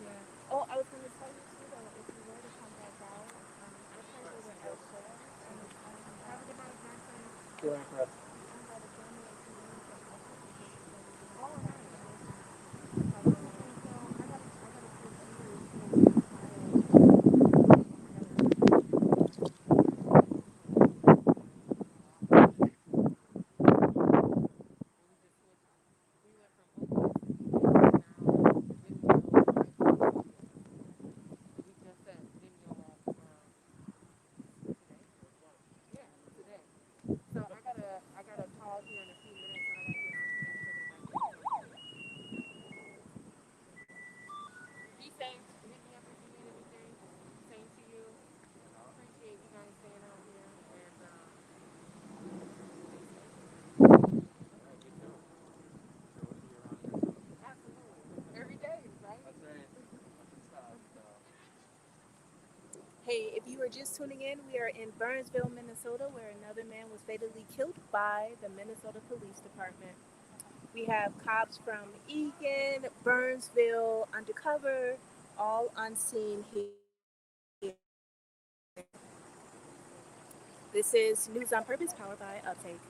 Yeah. Oh, I was going to tell you too though, if you were to come back out, we're trying to do an elsewhere, and probably about Johnson. I'm by the family and she really can help us with this. Oh, nice. So I gotta take you to the file. We went from opiates to PAs to now Vimeo. We just set Vimeo up today. Yeah, today. So I gotta pause here in a few minutes and I gotta get on to make sure that my kids are here. Be safe. Hit me up if you need anything. Same to you. Appreciate you guys staying out here and stay safe. Absolutely. Every day, right? Hey, if you are just tuning in, we are in Burnsville, Minnesota, where another man was fatally killed by the Minnesota Police Department. We have cops from Eagan, Burnsville, undercover, all on scene here. This is News on Purpose, powered by Uptake.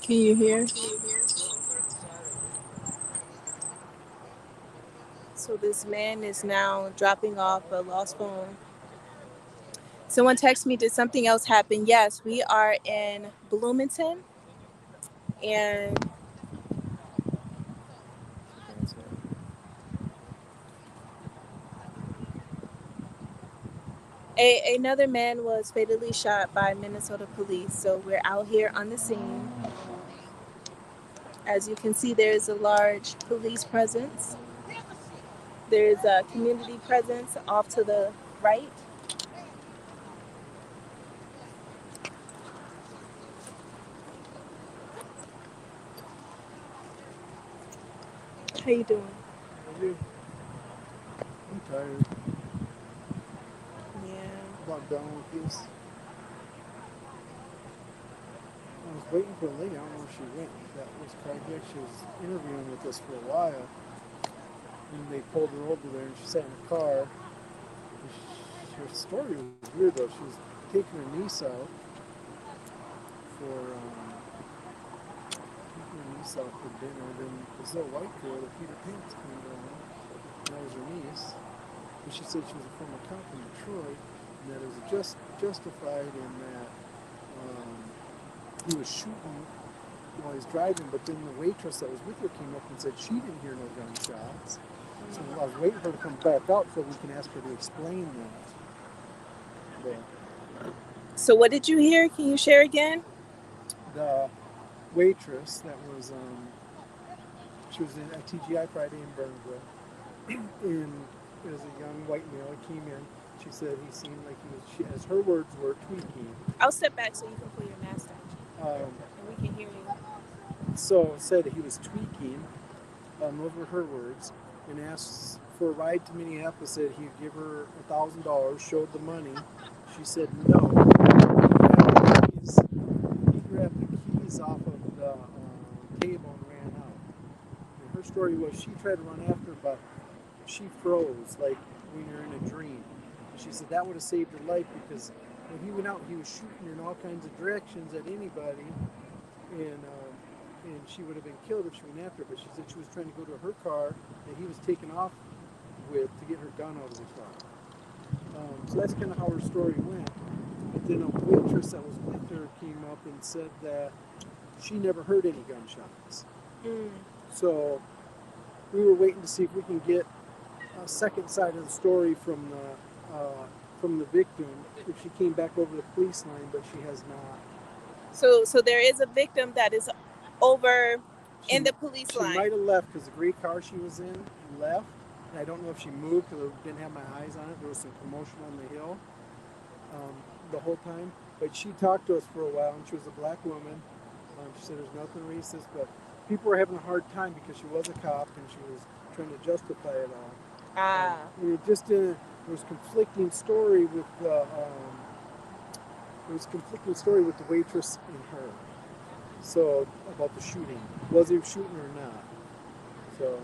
Can you hear? So this man is now dropping off a lost phone. Someone texted me, did something else happen? Yes, we are in Bloomington and another man was fatally shot by Minnesota police. So we're out here on the scene. As you can see, there's a large police presence. There's a community presence off to the right. How you doing? You? I'm tired. Yeah. About done with this. was waiting for a lady. I don't know where she went. That was carjacked. She was interviewing with us for a while, and they pulled her over there, and she sat in the car. Her story was weird though. She was taking her niece out for taking her niece out for dinner. Then this little white girl, the Peter Pants came along. That was her niece. And she said she was a former cop in Detroit, and that it was justified in that he was shooting while he was driving, but then the waitress that was with her came up and said she didn't hear no gunshots. So I was waiting for her to come back out so we can ask her to explain that. But So what did you hear? Can you share again? the waitress that was, she was at TGI Friday in Burnsville, and it was a young white male. He came in. She said he seemed like he was, she, as her words were, tweaking. I'll step back so you can pull your mask down Um, and we can hear you. so said he was tweaking. Those were her words, and asked for a ride to Minneapolis. Said he'd give her $1,000. Showed the money. She said no. He grabbed the keys off of the table and ran out. And her story was she tried to run after him, but she froze like when you're in a dream. And she said that would have saved her life because when he went out, he was shooting in all kinds of directions at anybody, and she would have been killed if she went after her. But she said she was trying to go to her car that he was taking off with to get her gun out of the car. So that's kind of how her story went. But then a waitress that was with her came up and said that she never heard any gunshots. Mm. So we were waiting to see if we can get a second side of the story from the victim if she came back over the police line, but she has not. So there is a victim that is over She, in the police she line. might have left because the gray car she was in left. And I don't know if she moved because I didn't have my eyes on it. There was some commotion on the hill the whole time. But she talked to us for a while, and she was a black woman. She said there's nothing racist, but people were having a hard time because she was a cop and she was trying to justify it all. Ah. And it just didn't. There was conflicting story with the. There was conflicting story with the waitress and her. So about the shooting, was he shooting or not? So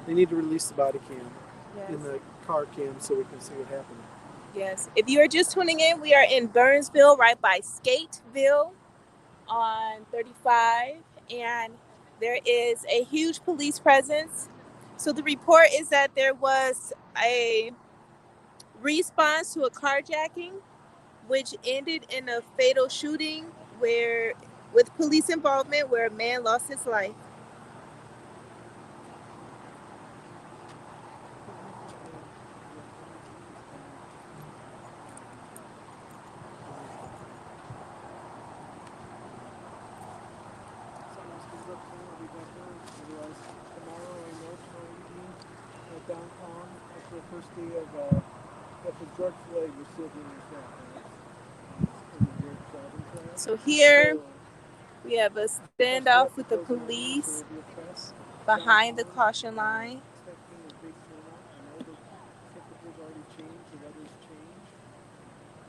they need to release the body cam Yes. in the car cam so we can see what happened. Yes. If you are just tuning in, we are in Burnsville, right by Skateville on 35, and there is a huge police presence. So the report is that there was a response to a carjacking, which ended in a fatal shooting where, with police involvement, where a man lost his life. Tomorrow evening downtown after the first day of after George Floyd was still doing his in the George Floyd class. So here So we have a standoff with the police behind the caution line. expecting a big turnout. I know the temperature's already changed, the weather's changed,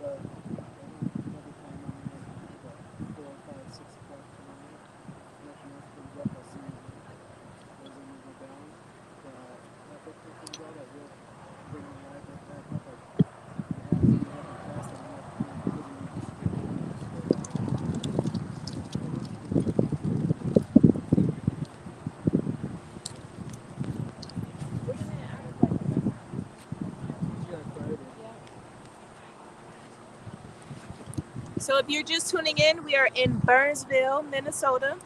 but another time I'm about 4, 5, 6 o'clock tonight. After this comes up, I'll see goes in and go down. After it comes out, I will bring the live back up. We have a class that I'm not literally just getting So if you're just tuning in, we are in Burnsville, Minnesota,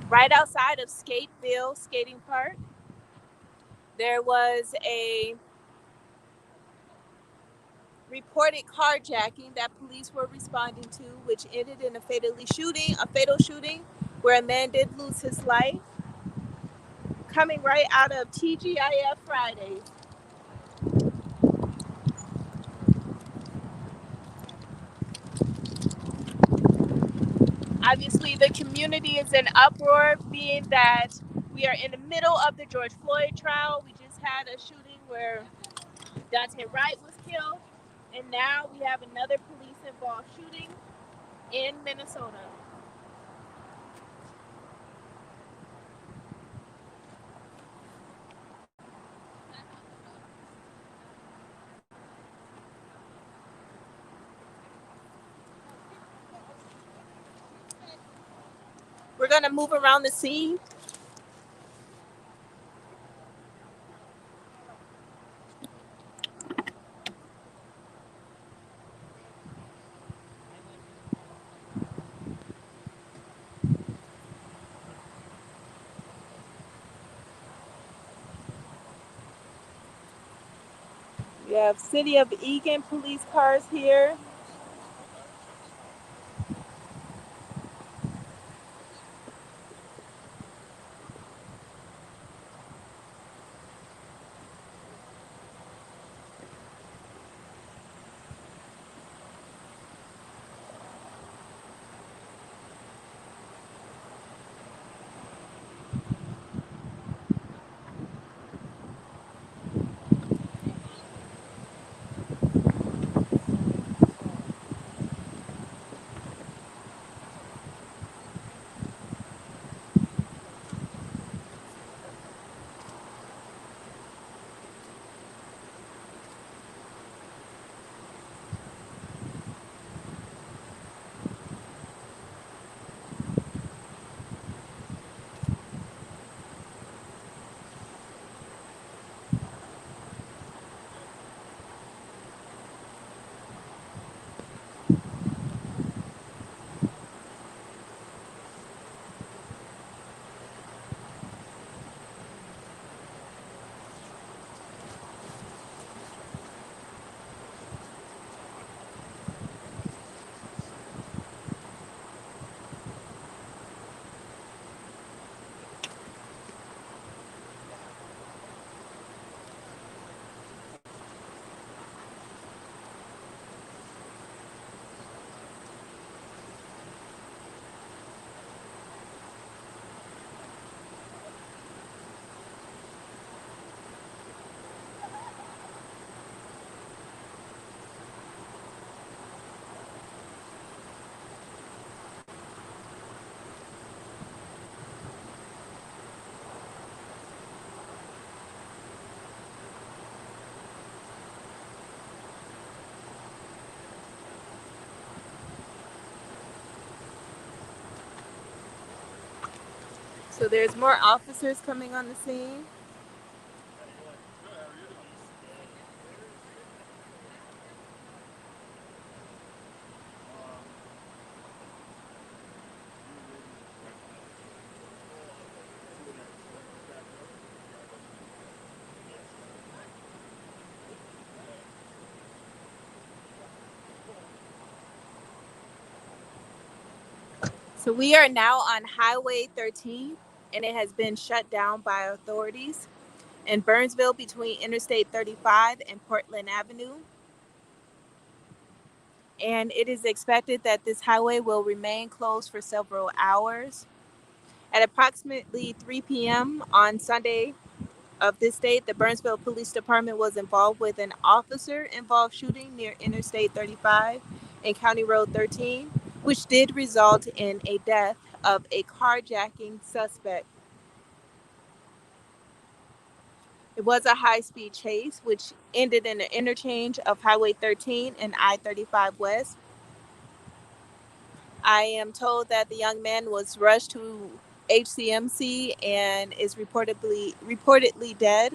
right outside of Skateville Skating Park. There was a reported carjacking that police were responding to, which ended in a fatal shooting where a man did lose his life. Coming right out of TGIF Fridays. Obviously, the community is in uproar, being that we are in the middle of the George Floyd trial. We just had a shooting where Dante Wright was killed, and now we have another police-involved shooting in Minnesota. we're going to move around the scene. We have City of Eagan police cars here. So there's more officers coming on the scene. So we are now on Highway 13, and it has been shut down by authorities in Burnsville between Interstate 35 and Portland Avenue. And it is expected that this highway will remain closed for several hours. At approximately 3 p.m. on Sunday of this date, the Burnsville Police Department was involved with an officer-involved shooting near Interstate 35 and County Road 13, which did result in a death of a carjacking suspect. It was a high-speed chase, which ended in an interchange of Highway 13 and I-35 West. I am told that the young man was rushed to HCMC and is reportedly dead.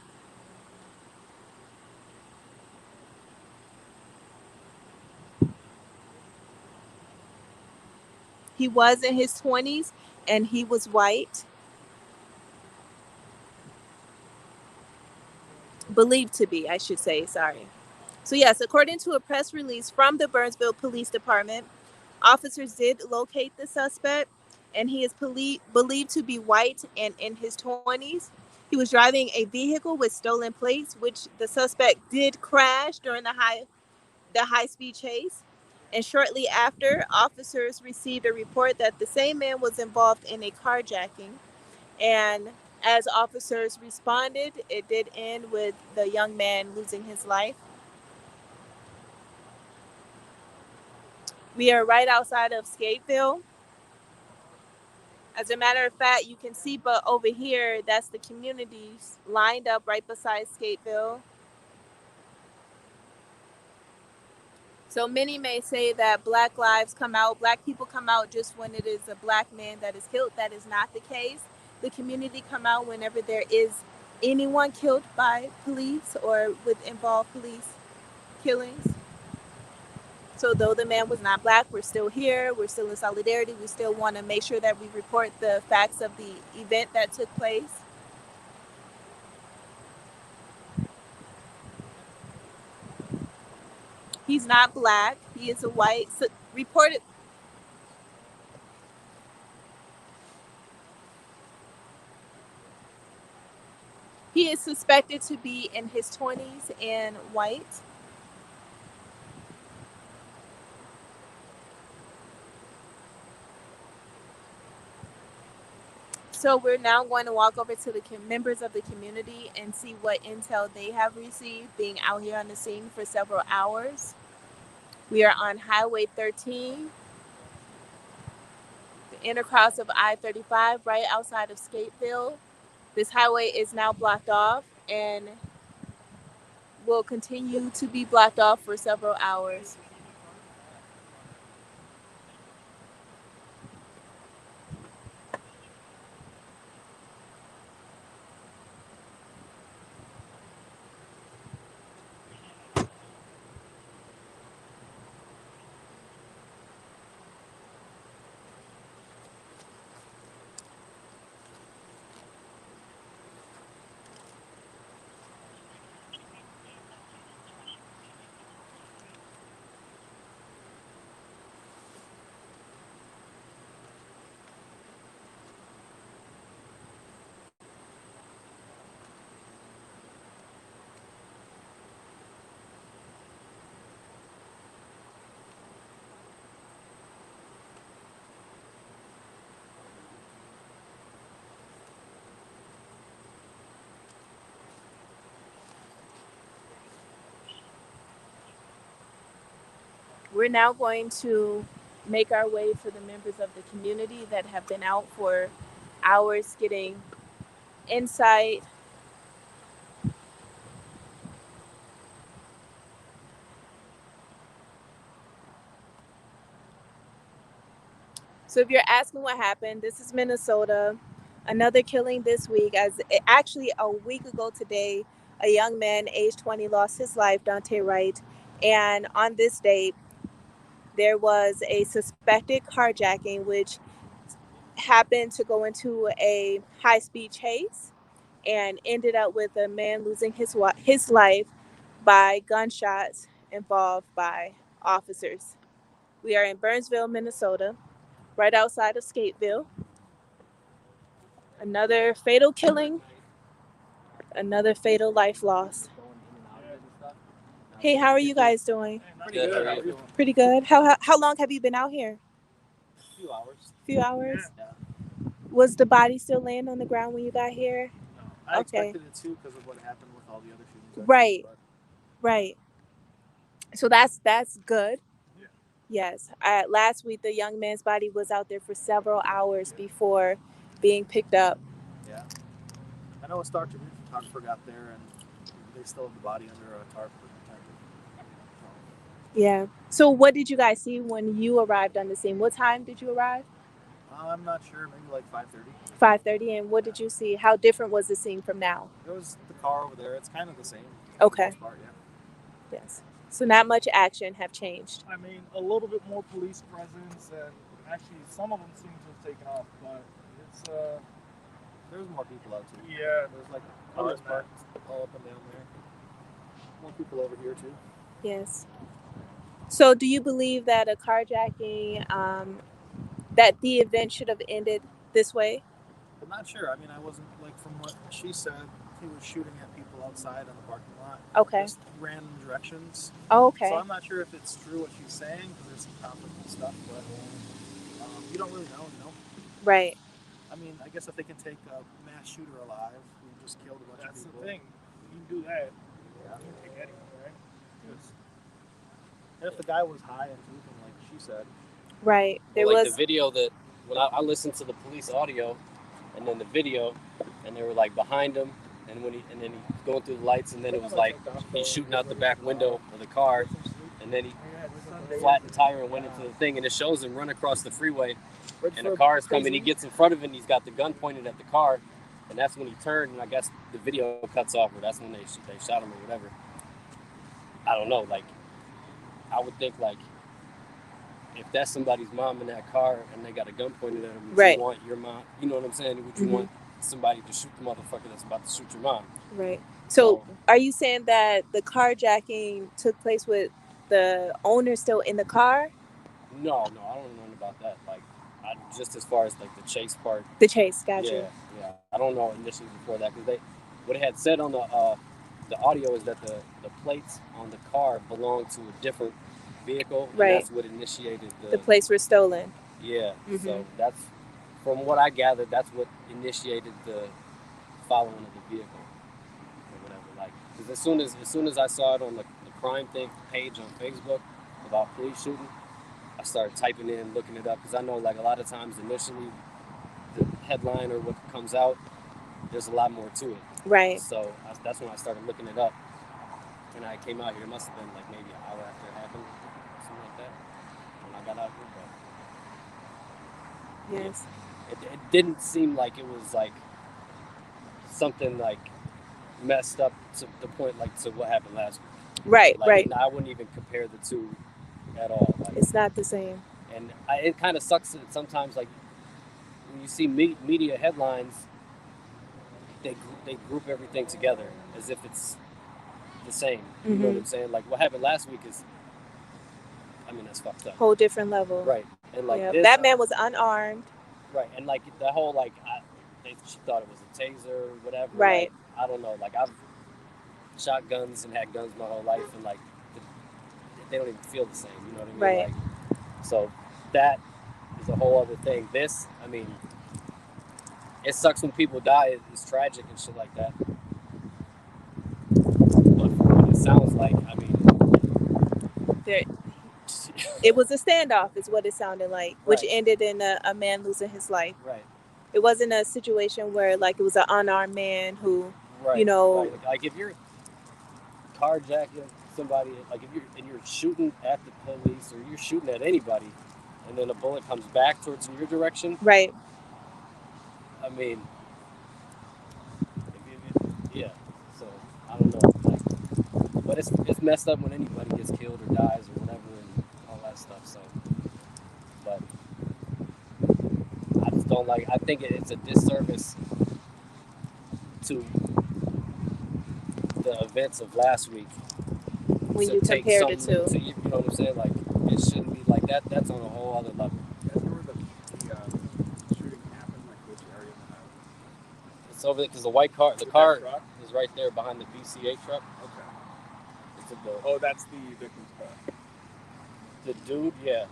He was in his 20s and he was white, believed to be, I should say, sorry. So, yes, according to a press release from the Burnsville Police Department, officers did locate the suspect, and he is believed to be white and in his 20s. He was driving a vehicle with stolen plates, which the suspect did crash during the high speed chase. And shortly after, officers received a report that the same man was involved in a carjacking. And as officers responded, it did end with the young man losing his life. We are right outside of Skateville. As a matter of fact, you can see, but over here, that's the communities lined up right beside Skateville. So many may say that black lives come out, black people come out just when it is a black man that is killed. That is not the case. The community come out whenever there is anyone killed by police or with involved police killings. So though the man was not black, we're still here. We're still in solidarity. We still want to make sure that we report the facts of the event that took place. He's not black. He is a white. Reported. He is suspected to be in his 20s and white. So we're now going to walk over to the members of the community and see what intel they have received being out here on the scene for several hours. We are on Highway 13, the intercross of I-35 right outside of Skateville. This highway is now blocked off and will continue to be blocked off for several hours. We're now going to make our way for the members of the community that have been out for hours getting insight. So if you're asking what happened, this is Minnesota. Another killing this week. Actually a week ago today, a young man, age 20, lost his life, Dante Wright. And on this date, there was a suspected carjacking, which happened to go into a high-speed chase and ended up with a man losing his life by gunshots involved by officers. We are in Burnsville, Minnesota, right outside of Skateville. Another fatal killing, another fatal life lost. Hey, how are you guys doing? Pretty good. Pretty good. How long have you been out here? A few hours. Few hours? Yeah. Was the body still laying on the ground when you got here? No. I Okay. expected it to because of what happened with all the other shootings. Right. Right. So that's good. Yeah. Yes. Last week, the young man's body was out there for several hours before being picked up. Yeah. I know a Star Tribune photographer got there and they still have the body under a tarp protected. Yeah. So what did you guys see when you arrived on the scene? What time did you arrive? I'm not sure. Maybe like 5:30. 5:30. And what did you see? How different was the scene from now? There was the car over there. It's kind of the same. Okay. For the most part, yeah. Yes. So not much action have changed. I mean, a little bit more police presence, and actually some of them seem to have taken off, but it's There's more people out too. yeah. There's like cars parked all up and down there. More people over here too. Yes. So do you believe that a carjacking, that the event should have ended this way? I'm not sure. I mean, I wasn't like from what she said. He was shooting at people outside in the parking lot. Okay. Just random directions. Oh, okay. So I'm not sure if it's true what she's saying because there's some conflict and stuff, but you don't really know, you know. Right. I mean, I guess if they can take a mass shooter alive who just killed a bunch of That's people. the thing. You can do that. Yeah. You can take anyone, right? Yes. And if the guy was high and drinking, like she said. Right. There like was the video that when I listened to the police audio, and then the video, and they were like behind him, and then he's going through the lights, and then it was like he's shooting out the back window of the car, and then flattened the tire and went into the thing, and it shows him run across the freeway, Right and for a car is coming. crazy. He gets in front of it, and he's got the gun pointed at the car, and that's when he turned, and I guess the video cuts off, or that's when they shot him or whatever. I don't know. Like, I would think like, if that's somebody's mom in that car and they got a gun pointed at them, would Right. you want your mom? You know what I'm saying? Would you Mhm. want somebody to shoot the motherfucker that's about to shoot your mom? Right. So, are you saying that the carjacking took place with the owner still in the car? No, I don't know nothing about that. Like, just as far as like the chase part. The chase, got you. Yeah. I don't know initially before that, because what it had said on the audio is that the plates on the car belonged to a different vehicle, and Right. that's what initiated The plates were stolen. Yeah. Mhm. So that's, from what I gathered, that's what initiated the following of the vehicle or whatever. Like, because as soon as I saw it on the crime thing page on Facebook about police shooting, I started typing in, looking it up, because I know like a lot of times initially the headline or what comes out, there's a lot more to it. Right. So that's when I started looking it up, and I came out here. It must have been like maybe an hour after it happened, something like that, when I got out here. But Yes. it didn't seem like it was like something like messed up to the point like to what happened last week. Right. Like, Right. I wouldn't even compare the two at all. Like, It's not the same. and it kind of sucks that sometimes, like, when you see media headlines, they group everything together as if it's the same. You know what I'm saying? Like, what happened last week is, I mean, that's fucked up. Whole different level. Right. And like Yeah. this, That man was unarmed. right. And like the whole like, she thought it was a taser or whatever. Right. Like, I don't know. Like, I've shot guns and had guns my whole life, and like they don't even feel the same. You know what I mean? Right. Like, so that is a whole other thing. This, I mean, it sucks when people die. It's tragic and shit like that. But from what it sounds like, I mean, It was a standoff, is what it sounded like, which Right. ended in a man losing his life. right. It wasn't a situation where like it was an unarmed man who, Right. you know, like if you're carjacking somebody, like if you're shooting at the police or you're shooting at anybody, and then a bullet comes back towards your direction. right. I mean, yeah. So I don't know, like, but it's messed up when anybody gets killed or dies or whatever and all that stuff. So, but I just don't like. I think it's a disservice to the events of last week When to you take compared it something to. you know what I'm saying? Like, it shouldn't be like that. That's on a whole other level. That's where the shooting happened, like which area of the house? It's over there because the white car, the With car that truck? is right there behind the BCA truck. Okay. It's a the, Oh, that's the victim's car. the dude, yeah.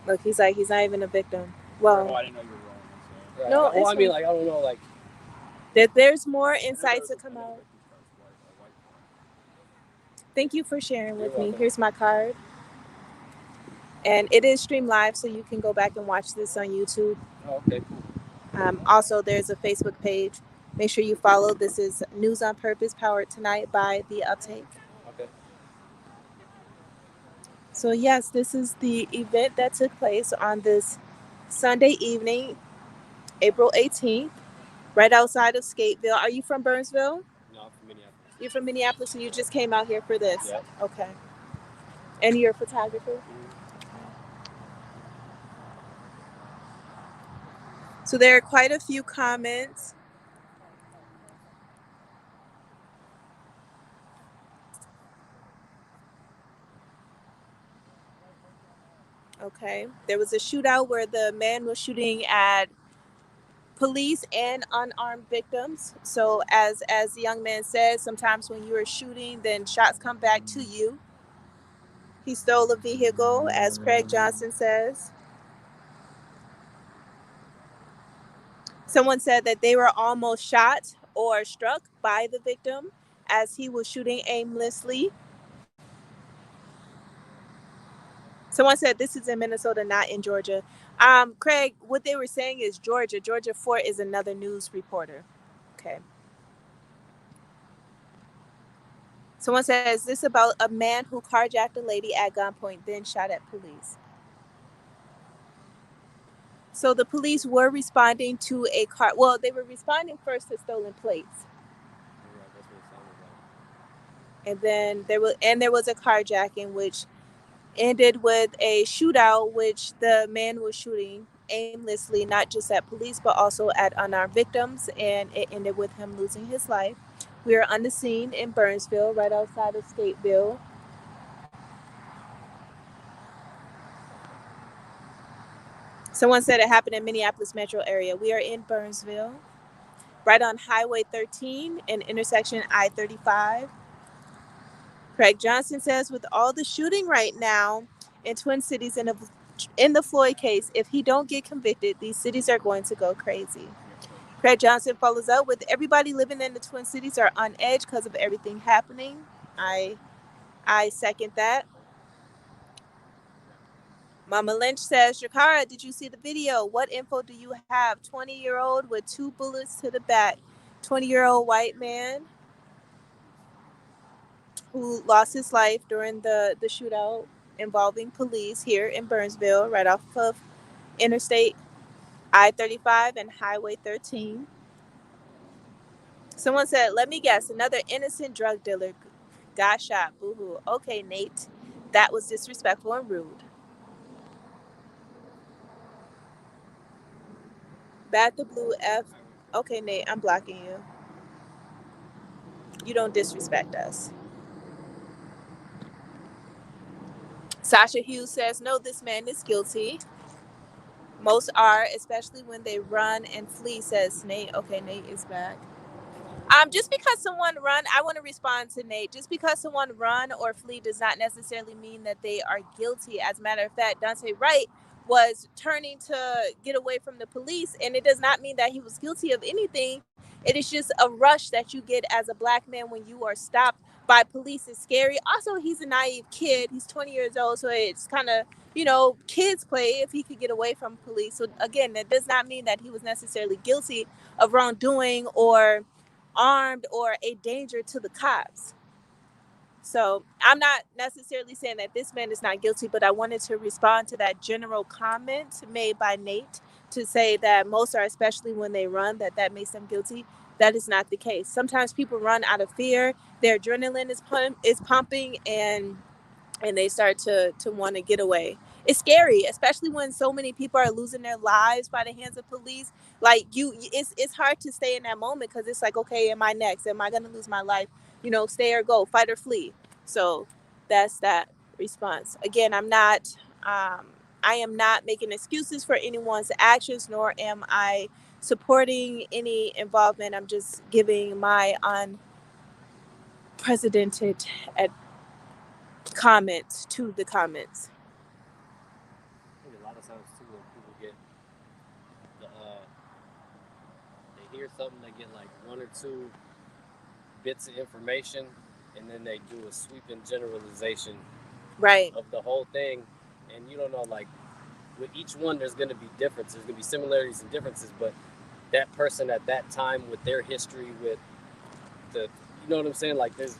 Look, he's like, he's not even a victim. Oh, Well, I didn't know you were rolling. So. Right. No, Well, it's I mean, fine. like, I don't know, like, there's more I didn't know insights to there was come another out. victim's car. It's a white car. Thank you for sharing with You're me. welcome. Here's my card. And it is streamed live, so you can go back and watch this on YouTube. oh, okay, cool. Also, there's a Facebook page. Make sure you follow. This is News on Purpose, powered tonight by The Uptake. Okay. So, yes, this is the event that took place on this Sunday evening, April 18th, right outside of Skateville. Are you from Burnsville? No, I'm from Minneapolis. You're from Minneapolis, so you just came out here for this? Yep. Okay. And you're a photographer? So there are quite a few comments. Okay. There was a shootout where the man was shooting at police and unarmed victims. So as the young man said, sometimes when you are shooting, then shots come back to you. He stole a vehicle, as Craig Johnson says. Someone said that they were almost shot or struck by the victim as he was shooting aimlessly. Someone said this is in Minnesota, not in Georgia. Craig, what they were saying is Georgia. Georgia Fort is another news reporter. Okay. Someone says this about a man who carjacked a lady at gunpoint, then shot at police. So the police were responding to a car. Well, they were responding first to stolen plates, Yeah, that's what it sounded like. and then there was a carjacking, which ended with a shootout, which the man was shooting aimlessly, not just at police but also at unarmed victims, and it ended with him losing his life. We are on the scene in Burnsville, right outside of Stateville. Someone said it happened in Minneapolis metro area. We are in Burnsville, right on Highway 13 and intersection I-35. Craig Johnson says, with all the shooting right now in Twin Cities in the Floyd case, if he don't get convicted, these cities are going to go crazy. Craig Johnson follows up with, everybody living in the Twin Cities are on edge because of everything happening. I second that. Mama Lynch says, Shakara, did you see the video? What info do you have? 20-year-old with 2 bullets to the back. 20-year-old white man who lost his life during the shootout involving police here in Burnsville, right off of Interstate I-35 and Highway 13. Someone said, let me guess, another innocent drug dealer got shot. Boo-hoo. Okay, Nate. That was disrespectful and rude. Bat the Blue F. Okay, Nate, I'm blocking you. You don't disrespect us. Sasha Hughes says, no, this man is guilty. Most are, especially when they run and flee, says Nate. Okay, Nate is back. Just because someone run, I want to respond to Nate. Just because someone run or flee does not necessarily mean that they are guilty. As a matter of fact, Dante Wright was turning to get away from the police, and it does not mean that he was guilty of anything. It is just a rush that you get as a black man when you are stopped by police. Is scary. Also, he's a naive kid. He's 20 years old, so it's kind of, kids play if he could get away from police. So again, that does not mean that he was necessarily guilty of wrongdoing or armed or a danger to the cops. So I'm not necessarily saying that this man is not guilty, but I wanted to respond to that general comment made by Nate to say that most are, especially when they run, that makes them guilty. That is not the case. Sometimes people run out of fear. Their adrenaline is pumping, and they start to want to get away. It's scary, especially when so many people are losing their lives by the hands of police. Like it's hard to stay in that moment because it's like, okay, am I next? Am I gonna lose my life? Stay or go, fight or flee. So that's that response. Again, I am not making excuses for anyone's actions, nor am I supporting any involvement. I'm just giving my unprecedented comments to the comments. I think a lot of times too when people get they hear something, they get like one or two bits of information, and then they do a sweeping generalization Right. of the whole thing, and you don't know, like, with each one there's going to be differences, there's going to be similarities and differences, but that person at that time with their history, with the, you know what I'm saying, like, there's,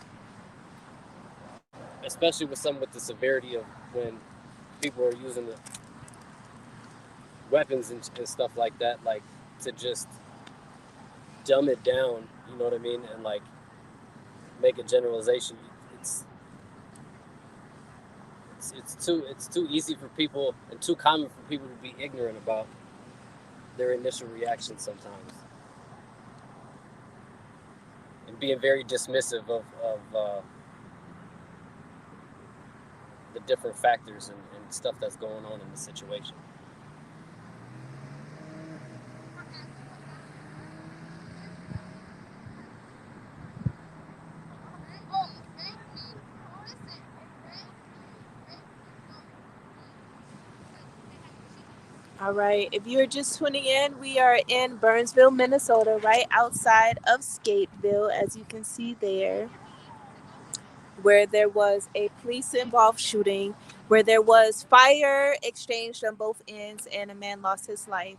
especially with some with the severity of when people are using the weapons and stuff like that, like, to just dumb it down, you know what I mean, and like make a generalization. It's too easy for people and too common for people to be ignorant about their initial reaction sometimes, and being very dismissive of the different factors and stuff that's going on in the situation. All right. If you're just tuning in, we are in Burnsville, Minnesota, right outside of Skateville, as you can see there, where there was a police involved shooting, where there was fire exchanged on both ends, and a man lost his life.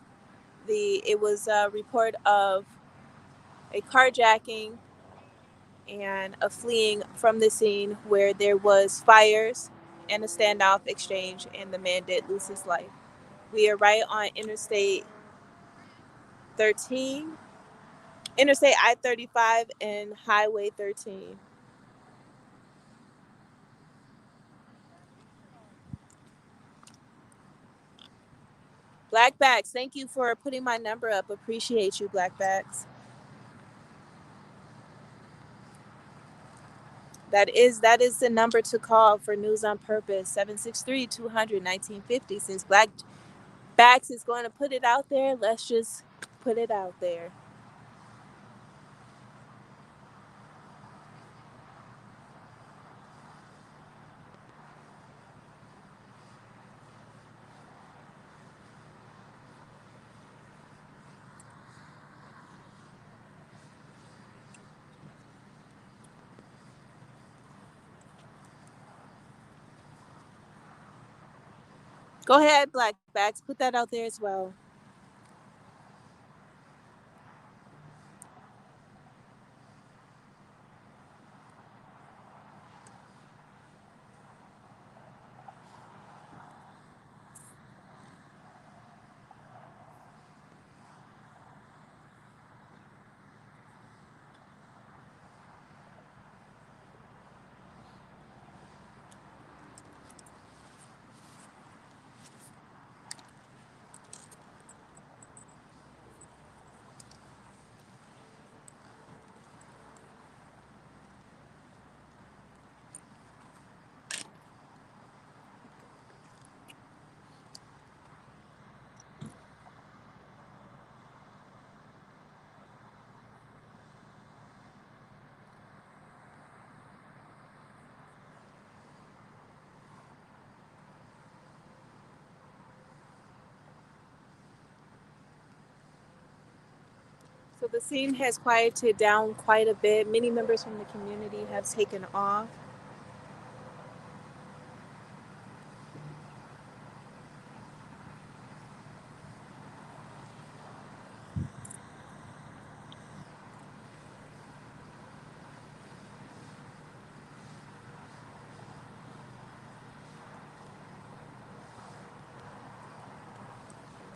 It was a report of a carjacking and a fleeing from the scene where there was fires and a standoff exchange, and the man did lose his life. We are right on Interstate 13, Interstate I-35 and Highway 13. Blackbacks, thank you for putting my number up. Appreciate you, Blackbacks. That is the number to call for News on Purpose, 763-200-1950. Since Blackbacks is going to put it out there, let's just put it out there. Go ahead, Blackbacks, put that out there as well. So the scene has quieted down quite a bit. Many members from the community have taken off.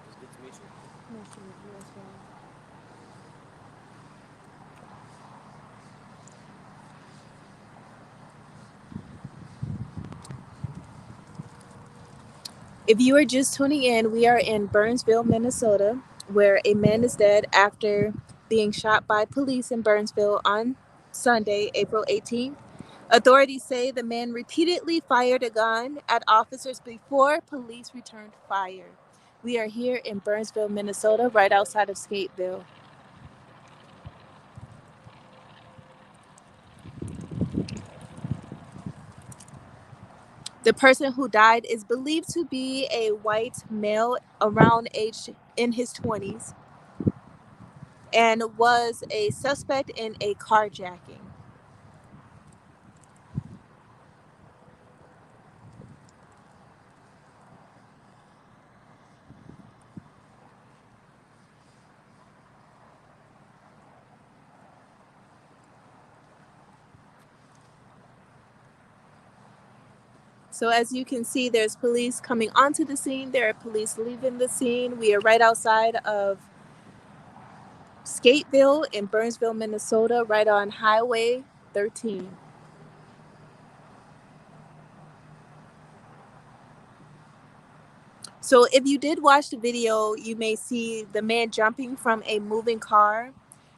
It's good to meet you. Nice to meet you as well. If you are just tuning in, we are in Burnsville, Minnesota, where a man is dead after being shot by police in Burnsville on Sunday, April 18th. Authorities say the man repeatedly fired a gun at officers before police returned fire. We are here in Burnsville, Minnesota, right outside of Skateville. The person who died is believed to be a white male around age in his 20s and was a suspect in a carjacking. So as you can see, there's police coming onto the scene. There are police leaving the scene. We are right outside of Skateville in Burnsville, Minnesota, right on Highway 13. So if you did watch the video, you may see the man jumping from a moving car.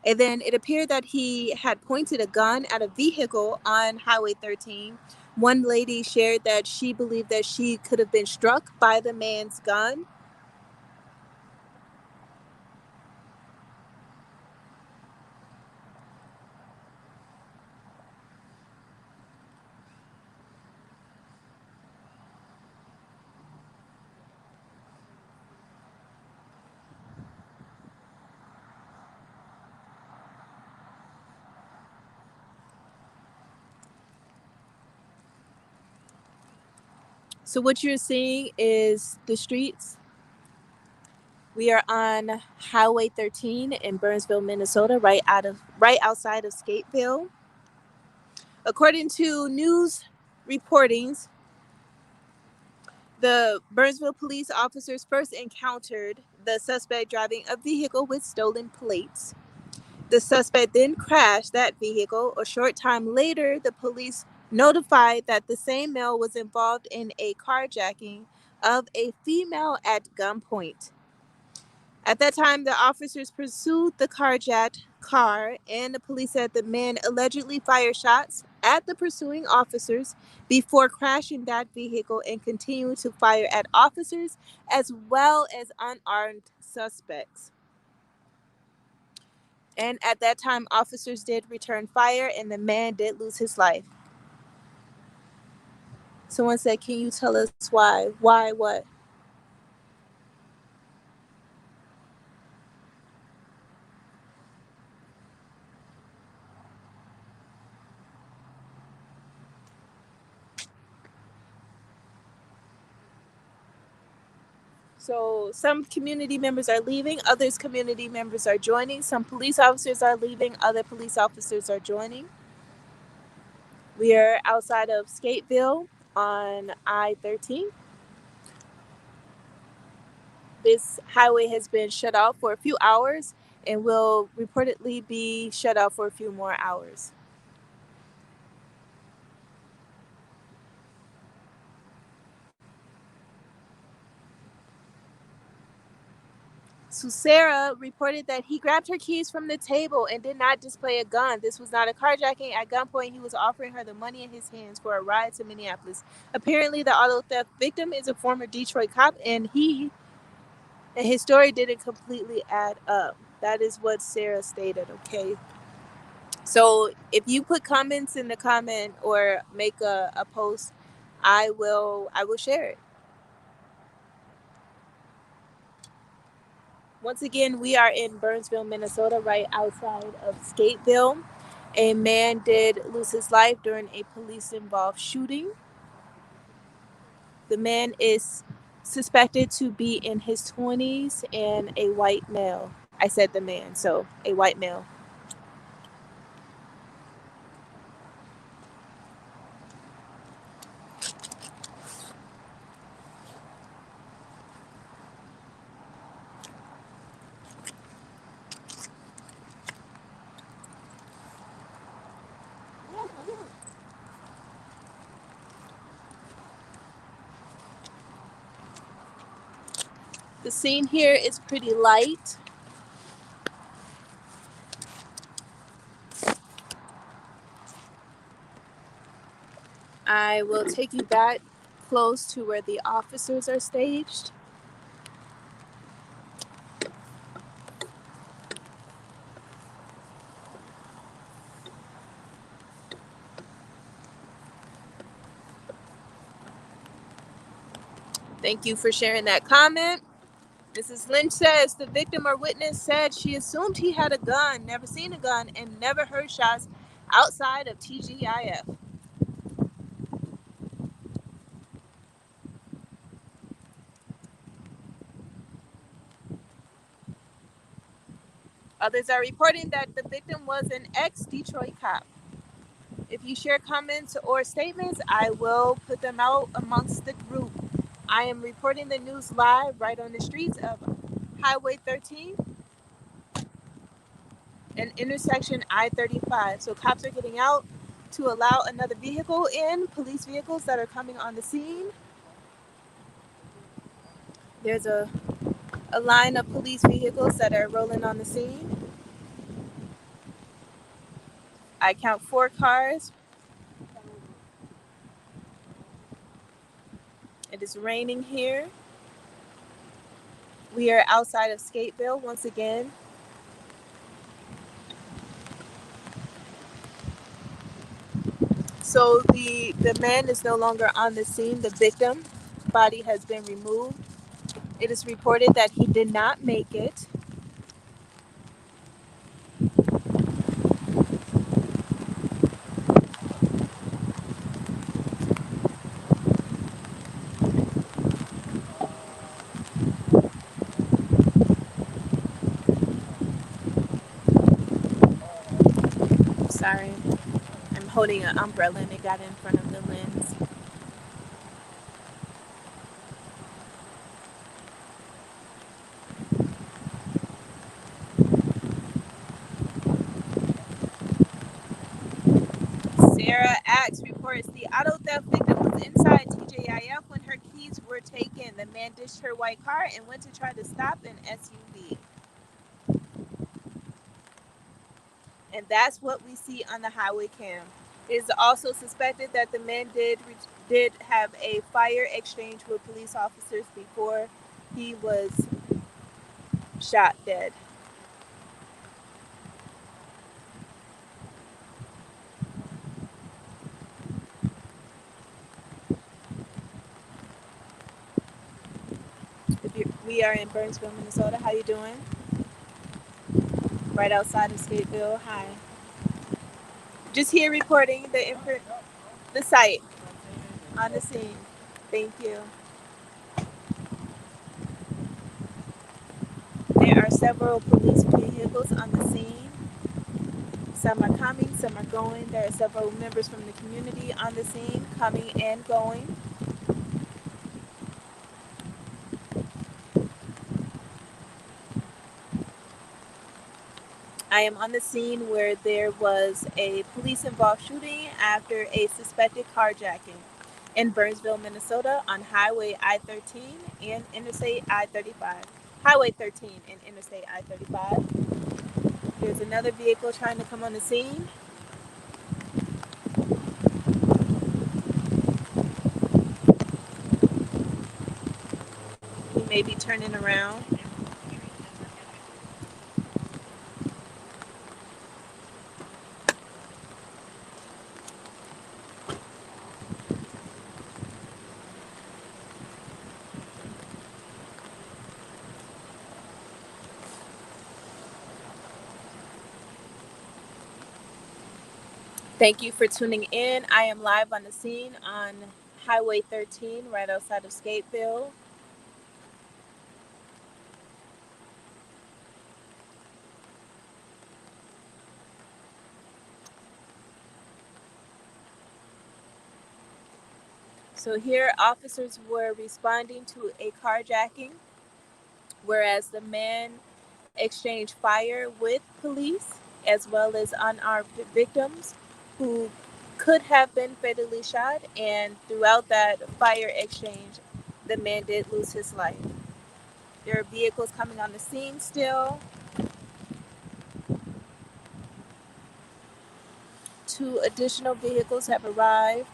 And then it appeared that he had pointed a gun at a vehicle on Highway 13. One lady shared that she believed that she could have been struck by the man's gun. So what you're seeing is the streets. We are on Highway 13 in Burnsville, Minnesota, right outside of Skateville. According to news reportings, the Burnsville police officers first encountered the suspect driving a vehicle with stolen plates. The suspect then crashed that vehicle. A short time later, the police notified that the same male was involved in a carjacking of a female at gunpoint. At that time, the officers pursued the carjacked car, and the police said the man allegedly fired shots at the pursuing officers before crashing that vehicle and continued to fire at officers as well as unarmed suspects. And at that time, officers did return fire, and the man did lose his life. Someone said, "Can you tell us why? Why what?" So some community members are leaving, others community members are joining. Some police officers are leaving, other police officers are joining. We are outside of Skateville on I-13. This highway has been shut off for a few hours and will reportedly be shut off for a few more hours. Susera reported that he grabbed her keys from the table and did not display a gun. This was not a carjacking. At gunpoint, he was offering her the money in his hands for a ride to Minneapolis. Apparently, the auto theft victim is a former Detroit cop, and his story didn't completely add up. That is what Sarah stated, okay? So if you put comments in the comment or make a post, I will share it. Once again, we are in Burnsville, Minnesota, right outside of Skateville. A man did lose his life during a police-involved shooting. The man is suspected to be in his 20s and a white male. I said the man, so a white male. The scene here is pretty light. I will take you back close to where the officers are staged. Thank you for sharing that comment. Mrs. Lynch says the victim or witness said she assumed he had a gun, never seen a gun, and never heard shots outside of TGIF. Others are reporting that the victim was an ex-Detroit cop. If you share comments or statements, I will put them out amongst the group. I am reporting the news live right on the streets of Highway 13 and intersection I-35. So cops are getting out to allow another vehicle in, police vehicles that are coming on the scene. There's a line of police vehicles that are rolling on the scene. I count 4 cars. It is raining here. We are outside of Skateville once again. So the man is no longer on the scene. The victim body has been removed. It is reported that he did not make it. Sorry, I'm holding an umbrella and it got in front of the lens. Sarah Axe reports the auto theft victim was inside TJIF when her keys were taken. The man ditched her white car and went to try to stop an SUV. And that's what we see on the highway cam. It is also suspected that the man did have a fire exchange with police officers before he was shot dead. We are in Burnsville, Minnesota. How you doing? Right outside of Skateville. Hi. Just here reporting the site on the scene. Thank you. There are several police vehicles on the scene. Some are coming, some are going. There are several members from the community on the scene coming and going. I am on the scene where there was a police-involved shooting after a suspected carjacking in Burnsville, Minnesota on Highway I-13 and Interstate I-35. Highway 13 and Interstate I-35. There's another vehicle trying to come on the scene. He may be turning around. Thank you for tuning in. I am live on the scene on Highway 13 right outside of Skateville. So here officers were responding to a carjacking, whereas the man exchanged fire with police as well as unarmed victims who could have been fatally shot, and throughout that fire exchange the man did lose his life. There are vehicles coming on the scene still. 2 additional vehicles have arrived.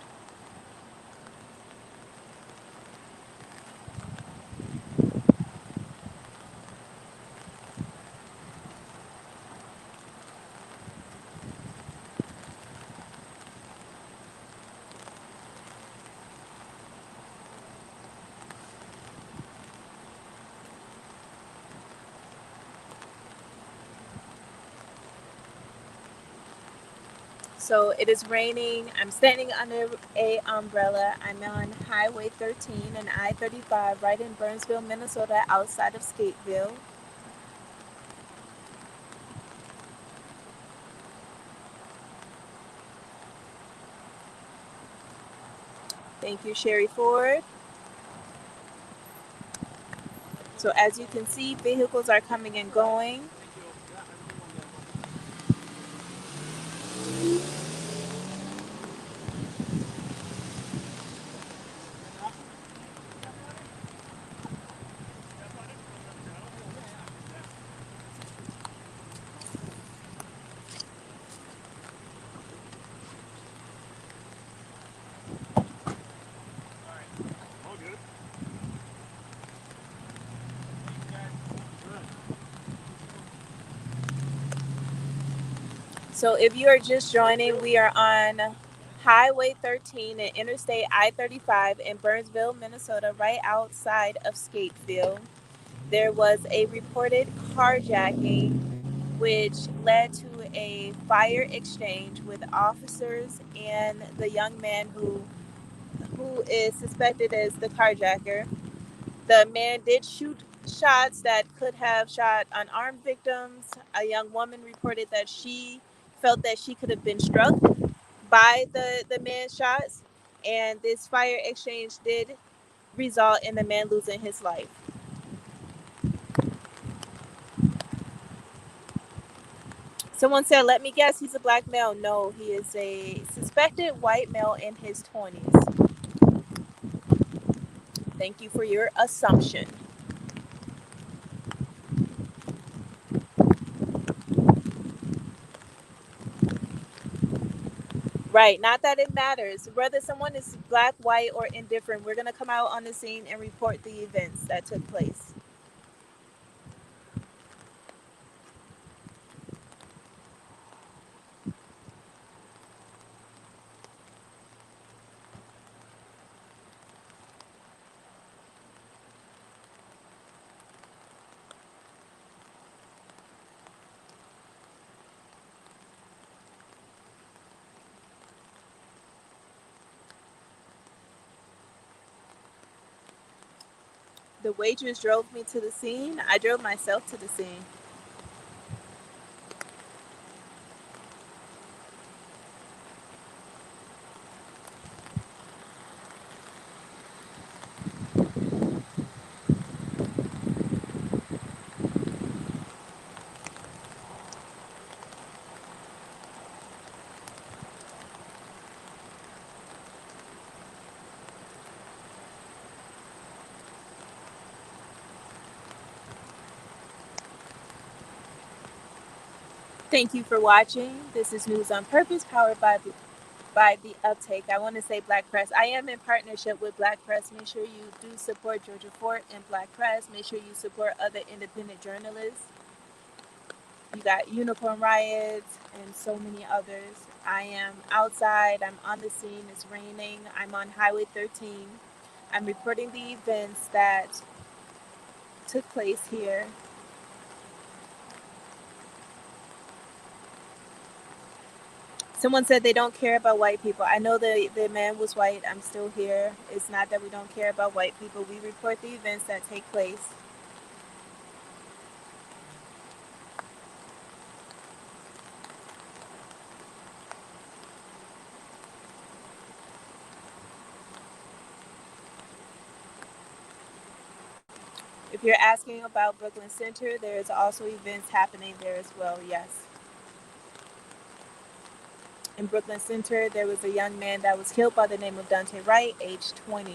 So it is raining. I'm standing under a umbrella. I'm on Highway 13 and I-35 right in Burnsville, Minnesota, outside of Skateville. Thank you, Sherry Ford. So as you can see, vehicles are coming and going. So if you are just joining, we are on Highway 13 and Interstate I-35 in Burnsville, Minnesota, right outside of Skateville. There was a reported carjacking which led to a fire exchange with officers and the young man who is suspected as the carjacker. The man did shoot shots that could have shot unarmed victims. A young woman reported that she felt that she could have been struck by the man's shots, and this fire exchange did result in the man losing his life. Someone said, let me guess, he's a black male. No, he is a suspected white male in his 20s. Thank you for your assumption. Right, not that it matters. Whether someone is black, white, or indifferent, we're going to come out on the scene and report the events that took place. The waitress drove me to the scene. I drove myself to the scene. Thank you for watching. This is News on Purpose, powered by the Uptake. I want to say Black Press. I am in partnership with Black Press. Make sure you do support Georgia Fort and Black Press. Make sure you support other independent journalists. You got Unicorn Riots and so many others. I am outside. I'm on the scene. It's raining. I'm on Highway 13. I'm reporting the events that took place here. Someone said they don't care about white people. I know the man was white. I'm still here. It's not that we don't care about white people. We report the events that take place. If you're asking about Brooklyn Center, there is also events happening there as well, yes. In Brooklyn Center, there was a young man that was killed by the name of Dante Wright, age 20.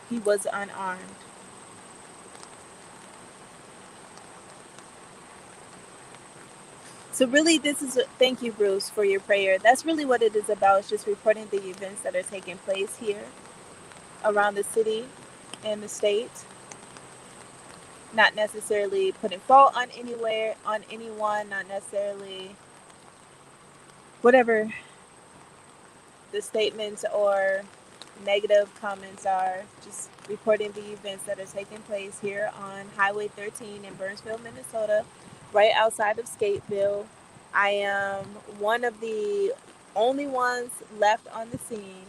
He was unarmed. So really, thank you, Bruce, for your prayer. That's really what it is about, is just reporting the events that are taking place here around the city and the state. Not necessarily putting fault on anyone, not necessarily whatever the statements or negative comments are, just reporting the events that are taking place here on Highway 13 in Burnsville, Minnesota, right outside of Skateville. I am one of the only ones left on the scene.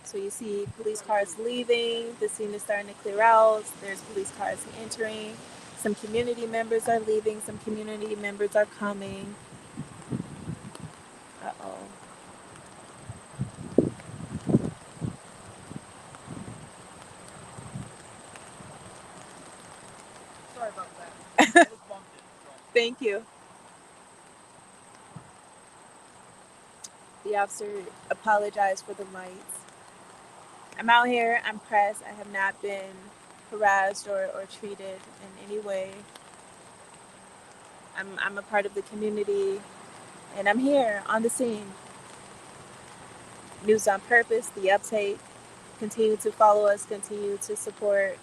So you see police cars leaving, the scene is starting to clear out, there's police cars entering, some community members are leaving, some community members are coming. Uh-oh. Sorry about that. I just bumped it. So. Thank you. The officer apologized for the lights. I'm out here, I'm pressed, I have not been harassed or treated in any way. I'm a part of the community, and I'm here on the scene. News on Purpose, the Uptake. Continue to follow us, continue to support.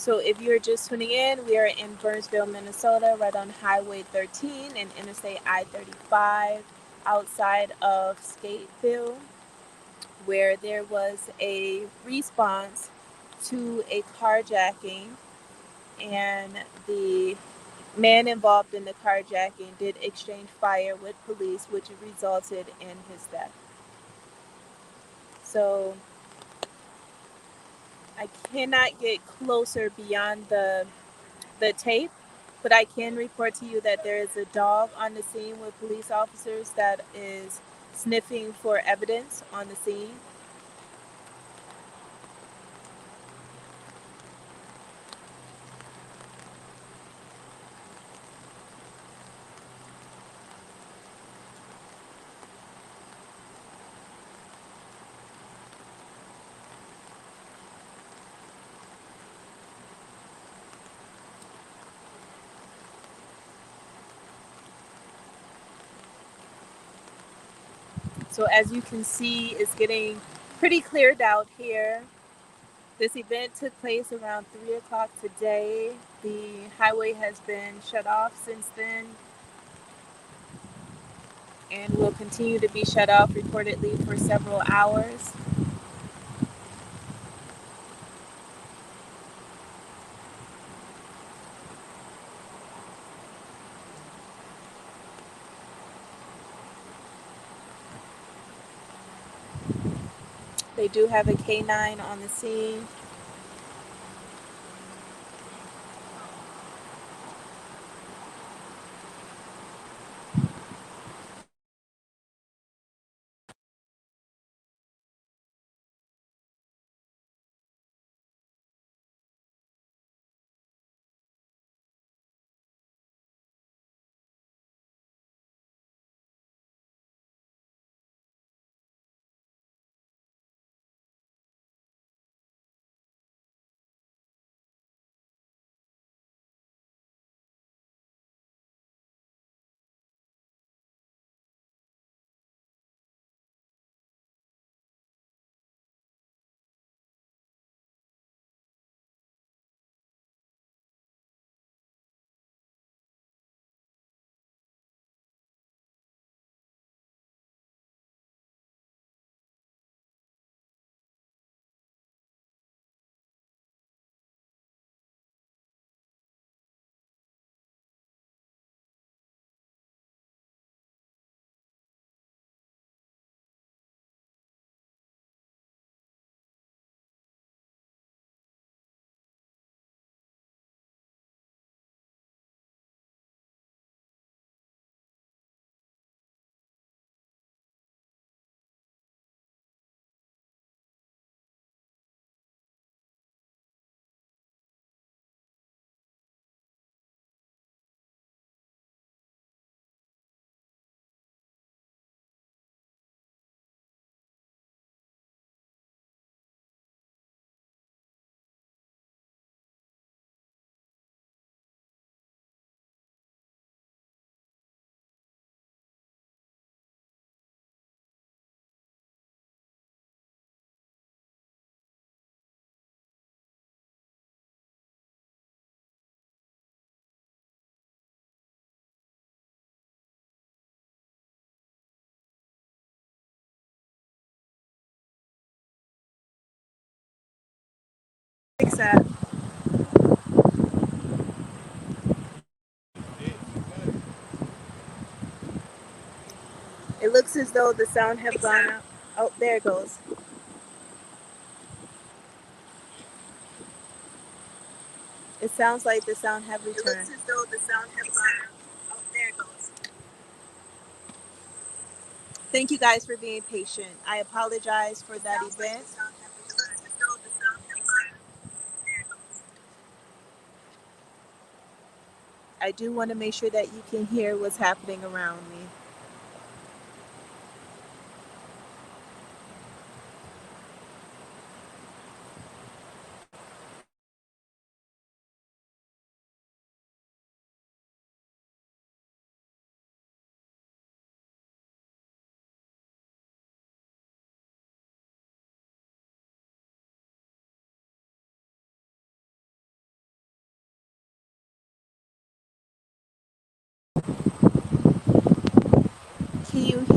So if you're just tuning in, we are in Burnsville, Minnesota, right on Highway 13 and Interstate I-35 outside of Skateville, where there was a response to a carjacking, and the man involved in the carjacking did exchange fire with police, which resulted in his death. So I cannot get closer beyond the tape, but I can report to you that there is a dog on the scene with police officers that is sniffing for evidence on the scene. So as you can see, it's getting pretty cleared out here. This event took place around 3 o'clock today. The highway has been shut off since then and will continue to be shut off reportedly for several hours. They do have a K-9 on the scene. Fix that. It looks as though the sound have gone out. Oh, there it goes. It sounds like the sound have returned. It looks as though the sound have gone out. Oh, there it goes. Thank you guys for being patient. I apologize for that event. I do want to make sure that you can hear what's happening around me.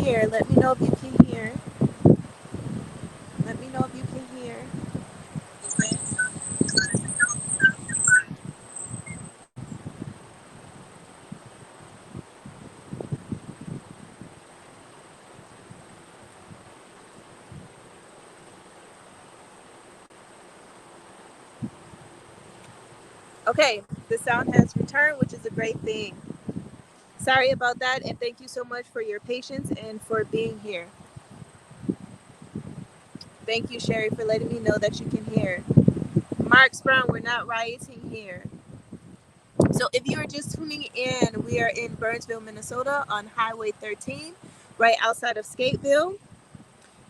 hear. Let me know if you can hear. Let me know if you can hear. Okay, the sound has returned, which is a great thing. Sorry about that, and thank you so much for your patience and for being here. Thank you, Sherry, for letting me know that you can hear. Marks Brown, we're not rioting here. So if you are just tuning in, we are in Burnsville, Minnesota on Highway 13, right outside of Skateville.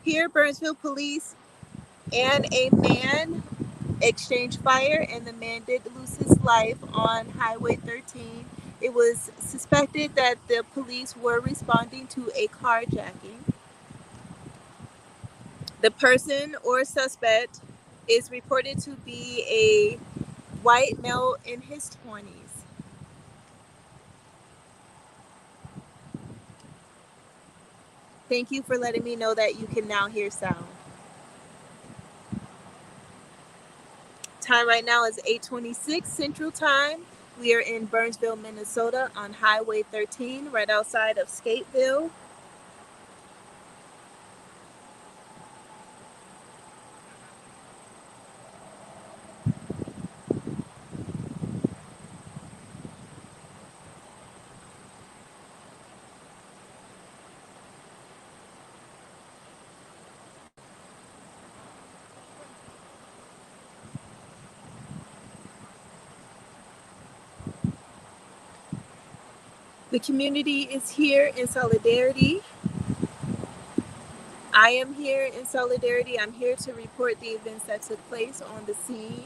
Here, Burnsville police and a man exchanged fire, and the man did lose his life on Highway 13. It was suspected that the police were responding to a carjacking. The person or suspect is reported to be a white male in his 20s. Thank you for letting me know that you can now hear sound. Time right now is 8:26 Central Time. We are in Burnsville, Minnesota on Highway 13, right outside of Skateville. The community is here in solidarity. I am here in solidarity. I'm here to report the events that took place on the scene.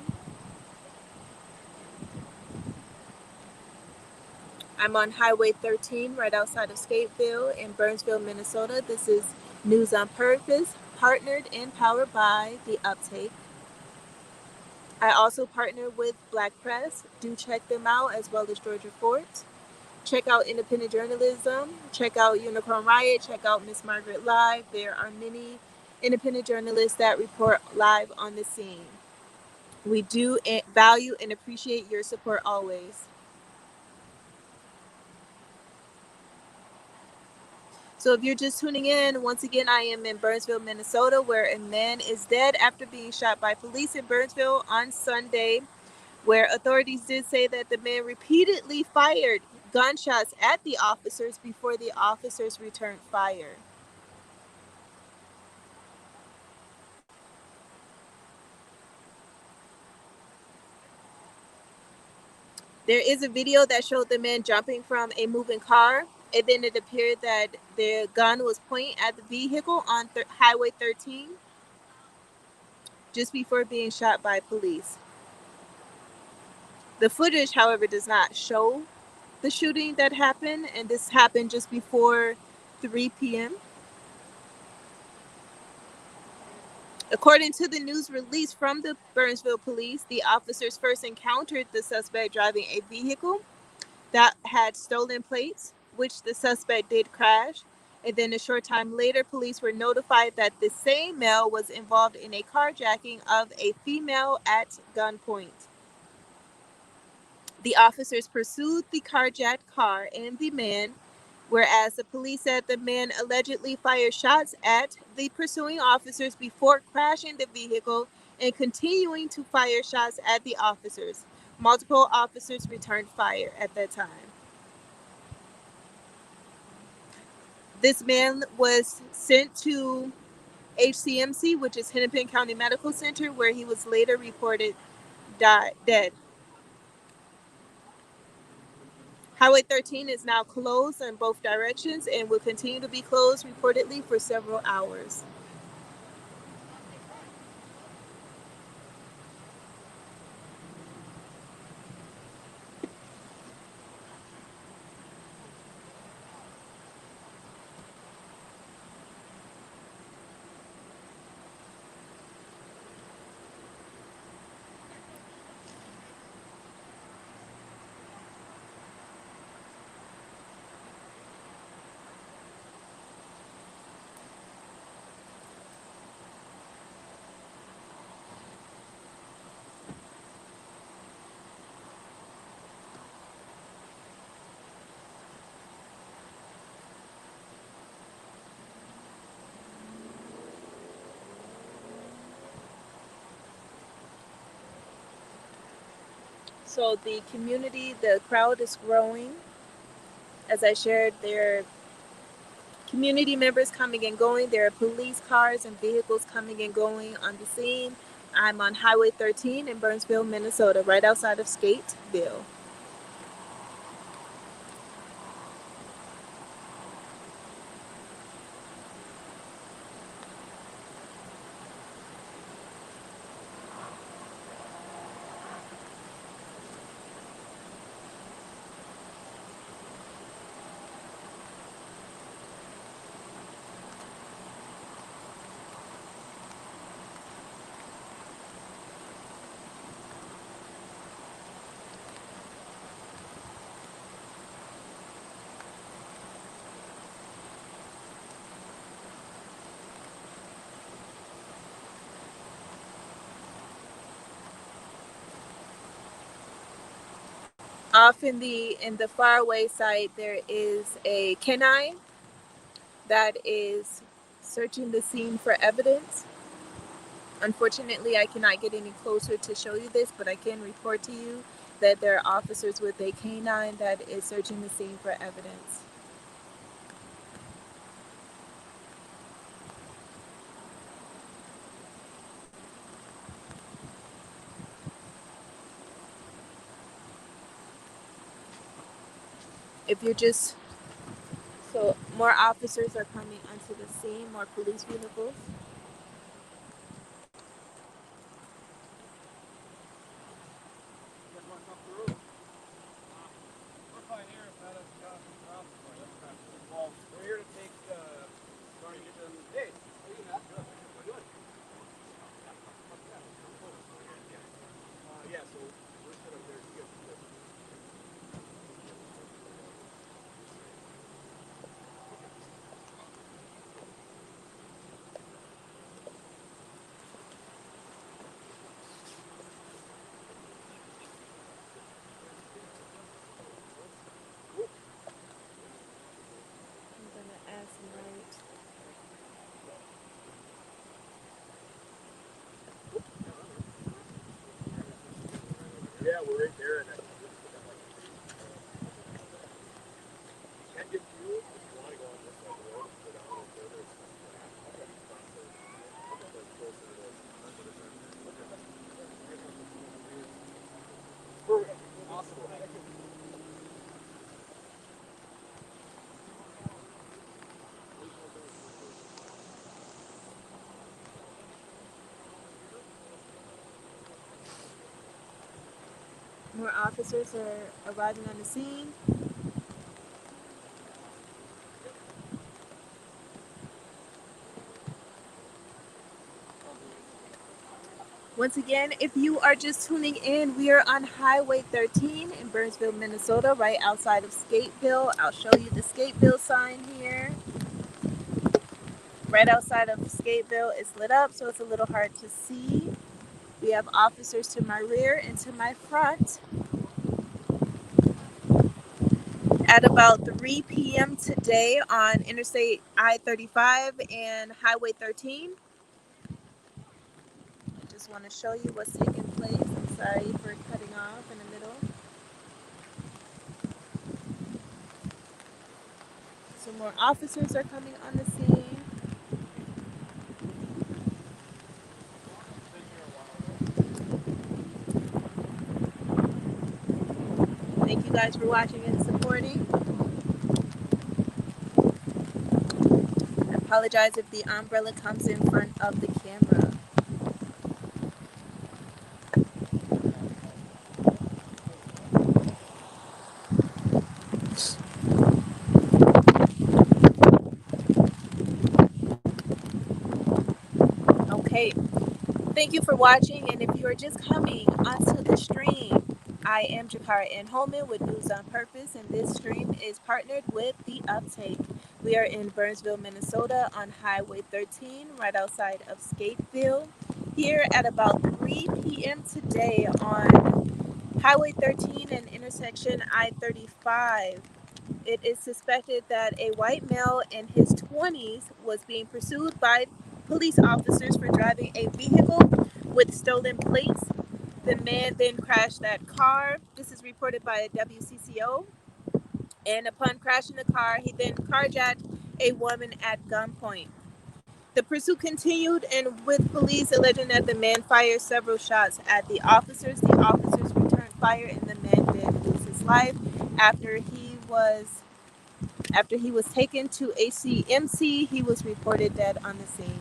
I'm on Highway 13 right outside of Skateville in Burnsville, Minnesota. This is News on Purpose, partnered and powered by The Uptake. I also partner with Black Press. Do check them out, as well as Georgia Fort. Check out independent journalism. Check out Unicorn Riot. Check out Miss Margaret Live. There are many independent journalists that report live on the scene. We do value and appreciate your support always. So if you're just tuning in, once again, I am in Burnsville, Minnesota, where a man is dead after being shot by police in Burnsville on Sunday, where authorities did say that the man repeatedly fired gunshots at the officers before the officers returned fire. There is a video that showed the man jumping from a moving car, and then it appeared that the gun was pointing at the vehicle on Highway 13 just before being shot by police. The footage, however, does not show the shooting that happened, and this happened just before 3 p.m. According to the news release from the Burnsville police, the officers first encountered the suspect driving a vehicle that had stolen plates, which the suspect did crash. And then a short time later, police were notified that the same male was involved in a carjacking of a female at gunpoint. The officers pursued the carjacked car and the man, whereas the police said the man allegedly fired shots at the pursuing officers before crashing the vehicle and continuing to fire shots at the officers. Multiple officers returned fire at that time. This man was sent to HCMC, which is Hennepin County Medical Center, where he was later reported dead. Highway 13 is now closed in both directions and will continue to be closed reportedly for several hours. So the community, the crowd is growing. As I shared, there are community members coming and going. There are police cars and vehicles coming and going on the scene. I'm on Highway 13 in Burnsville, Minnesota, right outside of Skateville. Off in the faraway site, there is a canine that is searching the scene for evidence. Unfortunately, I cannot get any closer to show you this, but I can report to you that there are officers with a canine that is searching the scene for evidence. If you're just so more officers are coming onto the scene, more police vehicles. We're here to take hey, what are you not good? We're good. Yeah, so we're set up there. You guys I'm gonna ask right. Yeah, we're right there. And can't get fuel if you want to go on this side of the road. Go down a little further. Perfect. Awesome. More officers are arriving on the scene. Once again, if you are just tuning in, we are on Highway 13 in Burnsville, Minnesota, right outside of Skateville. I'll show you the Skateville sign here. Right outside of Skateville, it's lit up, so it's a little hard to see. We have officers to my rear and to my front. At about 3 p.m. today on Interstate I-35 and Highway 13. I just want to show you what's taking place. I'm sorry for cutting off in the middle. Some more officers are coming on the scene. Thank you guys for watching and supporting. I apologize if the umbrella comes in front of the camera. Okay, thank you for watching, and if you are just coming onto the stream, I am Jakara N. Holman with News on Purpose, and this stream is partnered with The Uptake. We are in Burnsville, Minnesota on Highway 13, right outside of Skateville. Here at about 3 p.m. today on Highway 13 and intersection I-35. It is suspected that a white male in his 20s was being pursued by police officers for driving a vehicle with stolen plates. The man then crashed that car. This is reported by a WCCO. And upon crashing the car, he then carjacked a woman at gunpoint. The pursuit continued, and with police alleging that the man fired several shots at the officers returned fire, and the man did lose his life after he was taken to ACMC. He was reported dead on the scene.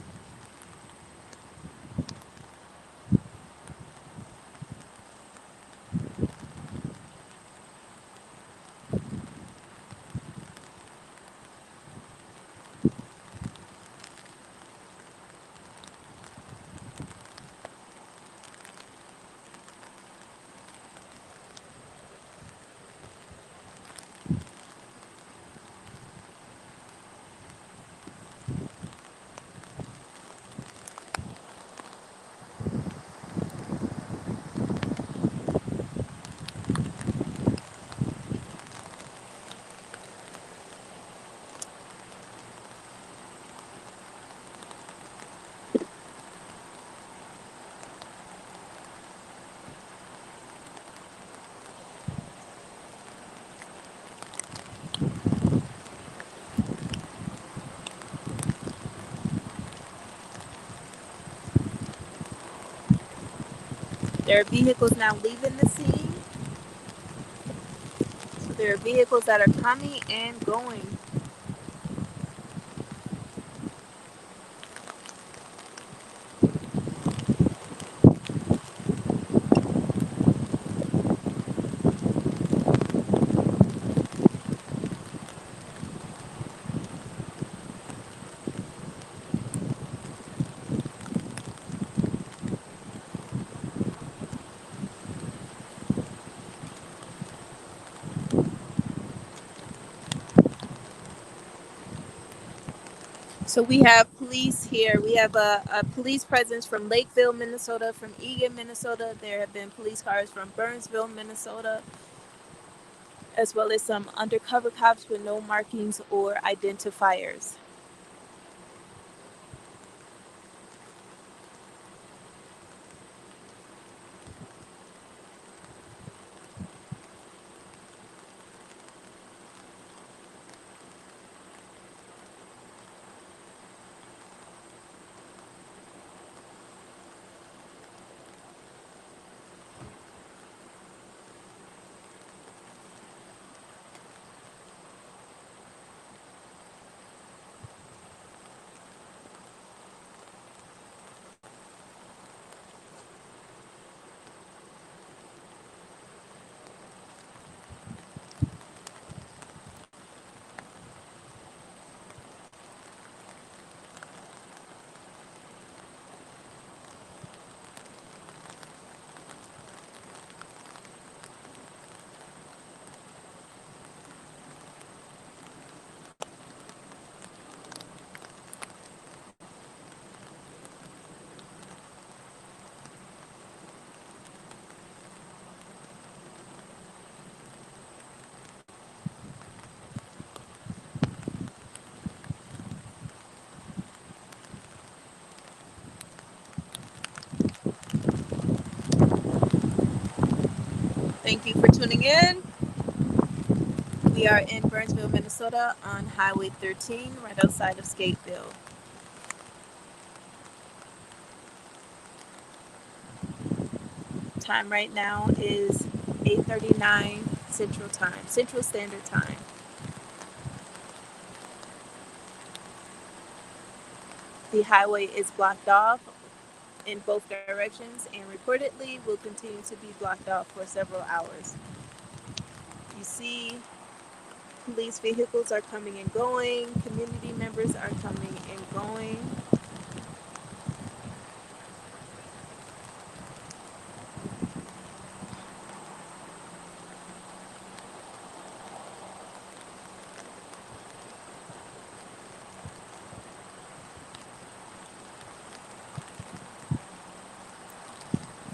There are vehicles now leaving the scene. So there are vehicles that are coming and going. So we have police here. We have a police presence from Lakeville, Minnesota, from Eagan, Minnesota. There have been police cars from Burnsville, Minnesota, as well as some undercover cops with no markings or identifiers. Thank you for tuning in. We are in Burnsville, Minnesota on Highway 13, right outside of Skateville. Time right now is 8:39 Central Standard Time. The highway is blocked off in both directions and reportedly will continue to be blocked off for several hours. You see, police vehicles are coming and going, community members are coming and going.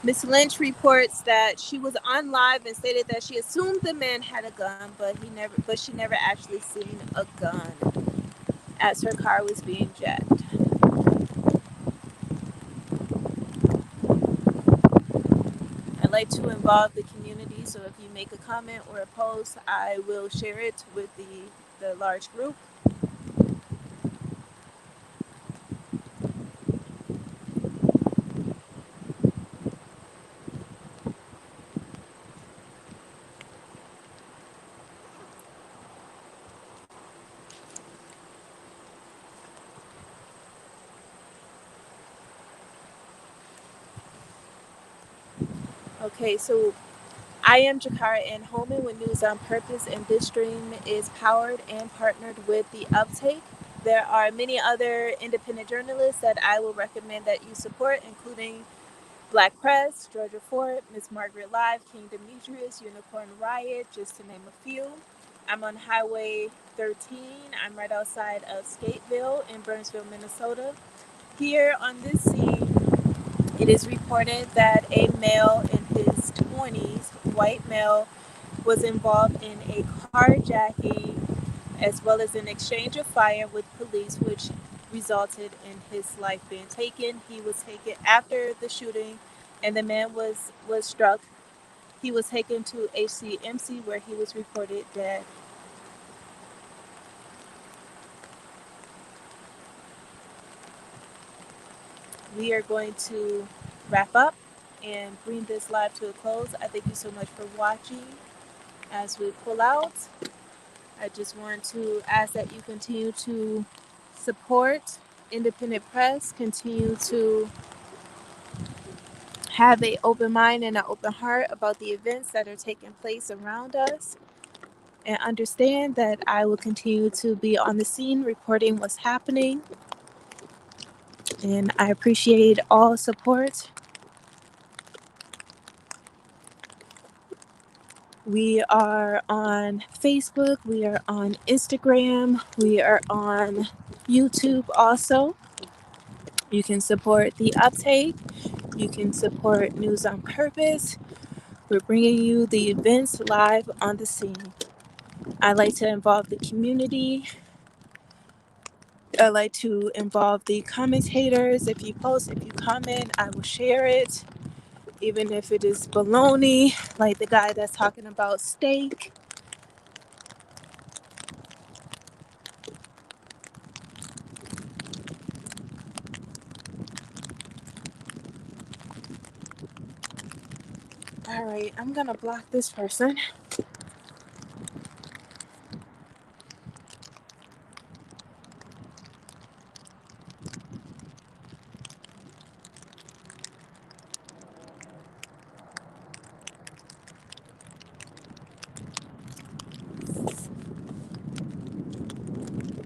Miss Lynch reports that she was on live and stated that she assumed the man had a gun, but she never actually seen a gun as her car was being jacked. like to involve the community, so if you make a comment or a post, I will share it with the large group. Okay, so I am Jakara Ann Holman with News on Purpose, and this stream is powered and partnered with The Uptake. There are many other independent journalists that I will recommend that you support, including Black Press, Georgia Fort, Miss Margaret Live, King Demetrius, Unicorn Riot, just to name a few. I'm on Highway 13. I'm right outside of Skateville in Burnsville, Minnesota. Here on this scene, it is reported that a male in his 20s, white male, was involved in a carjacking as well as an exchange of fire with police, which resulted in his life being taken. He was taken after the shooting, and the man was struck. He was taken to HCMC where he was reported dead. We are going to wrap up and bring this live to a close. I thank you so much for watching. As we pull out, I just want to ask that you continue to support independent press, continue to have an open mind and an open heart about the events that are taking place around us, and understand that I will continue to be on the scene reporting what's happening. And I appreciate all support. We are on Facebook, we are on Instagram, we are on YouTube also. You can support The Uptake, you can support News on Purpose. We're bringing you the events live on the scene. I like to involve the community. I like to involve the commentators. If you post, if you comment, I will share it. Even if it is baloney, like the guy that's talking about steak. All right, I'm gonna block this person.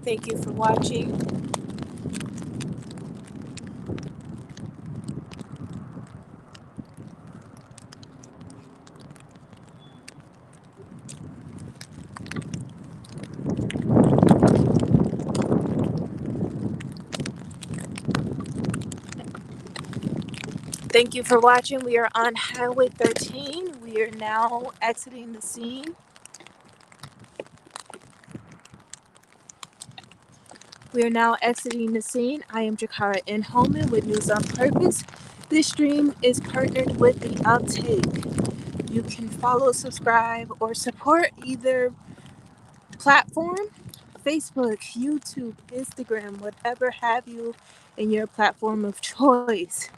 Thank you for watching. Thank you for watching. We are on Highway 13. We are now exiting the scene. We are now exiting the scene. I am Jakara N. Holman with News on Purpose. This stream is partnered with The Uptake. You can follow, subscribe, or support either platform, Facebook, YouTube, Instagram, whatever have you in your platform of choice.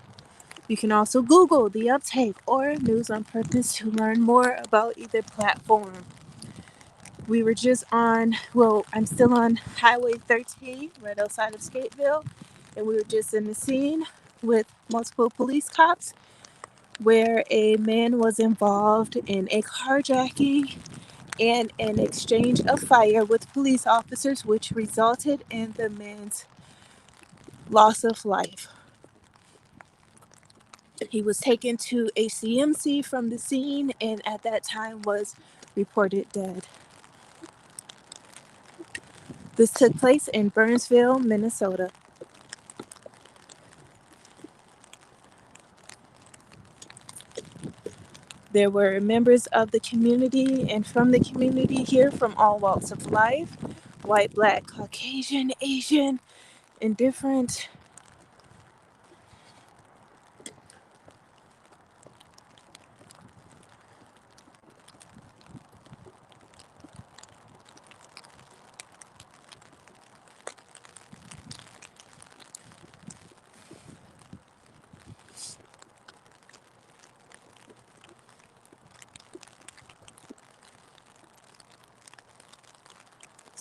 You can also Google The Uptake or News on Purpose to learn more about either platform. We were just on, well, I'm still on Highway 13, right outside of Skateville, and we were just in the scene with multiple police cops where a man was involved in a carjacking and an exchange of fire with police officers, which resulted in the man's loss of life. He was taken to a CMC from the scene and at that time was reported dead. This took place in Burnsville, Minnesota. There were members of the community and from the community here from all walks of life, white, black, Caucasian, Asian, indifferent.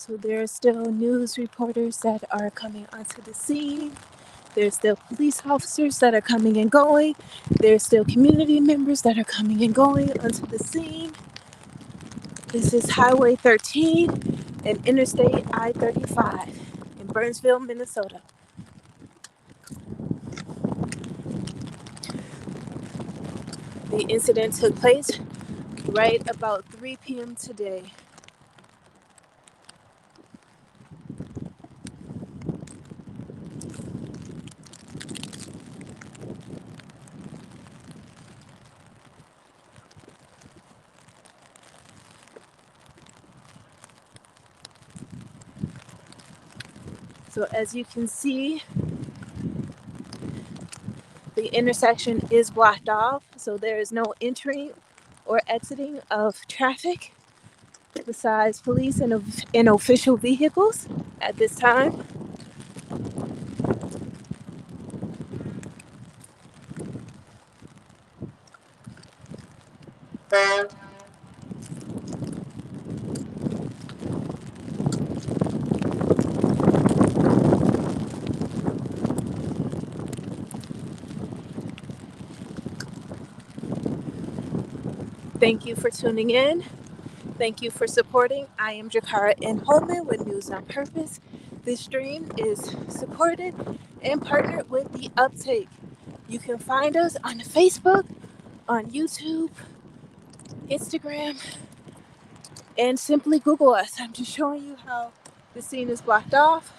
So there are still news reporters that are coming onto the scene. There's still police officers that are coming and going. There's still community members that are coming and going onto the scene. This is Highway 13 and Interstate I-35 in Burnsville, Minnesota. The incident took place right about 3 p.m. today. So as you can see, the intersection is blocked off, so there is no entering or exiting of traffic besides police and official vehicles at this time. Thank you for tuning in. Thank you for supporting. I am Jakara N. Holman with News on Purpose. This stream is supported and partnered with The Uptake. You can find us on Facebook, on YouTube, Instagram, and simply Google us. I'm just showing you how the scene is blocked off.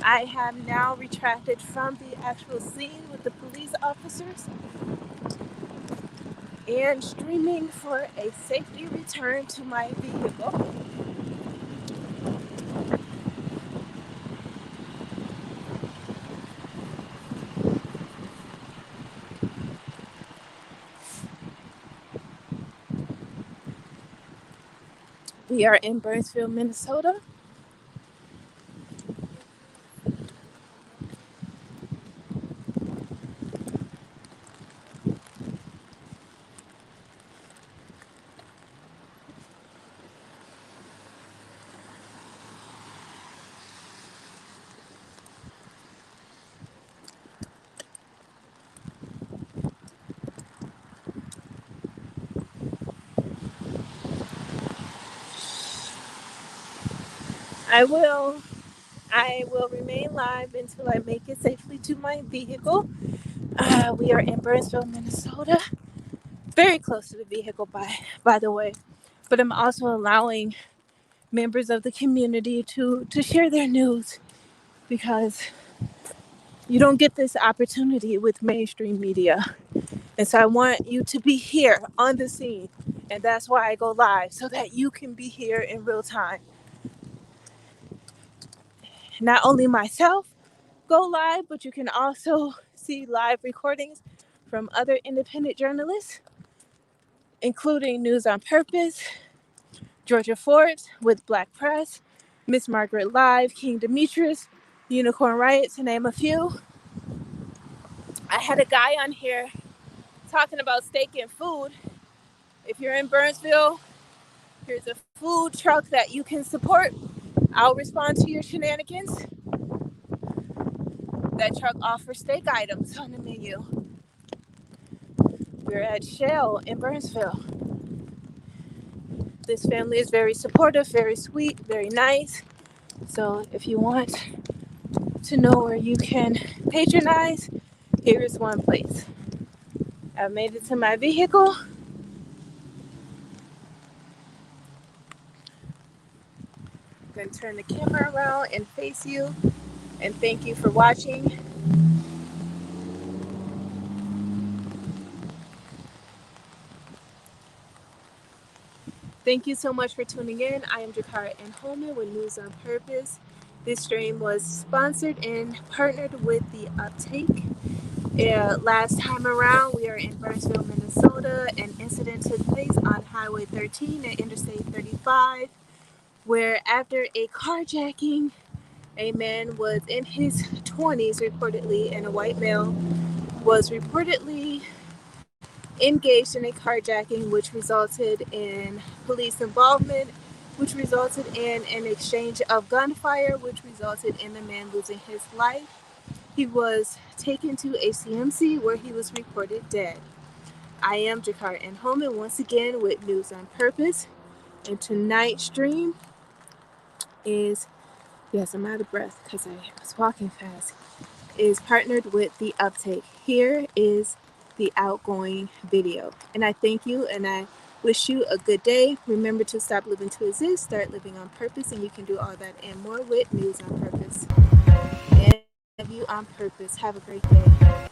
I have now retracted from the actual scene with the police officers and streaming for a safety return to my vehicle. We are in Burnsville, Minnesota. I will remain live until I make it safely to my vehicle. We are in Burnsville, Minnesota. Very close to the vehicle, by the way. But I'm also allowing members of the community to share their news because you don't get this opportunity with mainstream media. And so I want you to be here on the scene. And that's why I go live, so that you can be here in real time. Not only myself go live, but you can also see live recordings from other independent journalists, including News on Purpose, Georgia Forbes with Black Press, Miss Margaret Live, King Demetrius, Unicorn Riot, to name a few. I had a guy on here talking about steak and food. If you're in Burnsville, here's a food truck that you can support. I'll respond to your shenanigans. That truck offers steak items on the menu. We're at Shell in Burnsville. This family is very supportive, very sweet, very nice. So if you want to know where you can patronize, here is one place. I've made it to my vehicle. I'm going to turn the camera around and face you. And thank you for watching. Thank you so much for tuning in. I am Jakara N. Holman with News on Purpose. This stream was sponsored and partnered with The Uptake. Last time around, we are in Burnsville, Minnesota. An incident took place on Highway 13 and Interstate 35, where after a carjacking, A man was in his 20s reportedly, and a white male was reportedly engaged in a carjacking, which resulted in police involvement, which resulted in an exchange of gunfire, which resulted in the man losing his life. He was taken to a CMC where he was reported dead. I am Jakar N. Holman once again with News on Purpose, and tonight's stream is, yes, I'm out of breath because I was walking fast, is partnered with The Uptake. Here is the outgoing video. And I thank you and I wish you a good day. Remember to stop living to exist, start living on purpose, and you can do all that and more with News on Purpose. And you on purpose. Have a great day.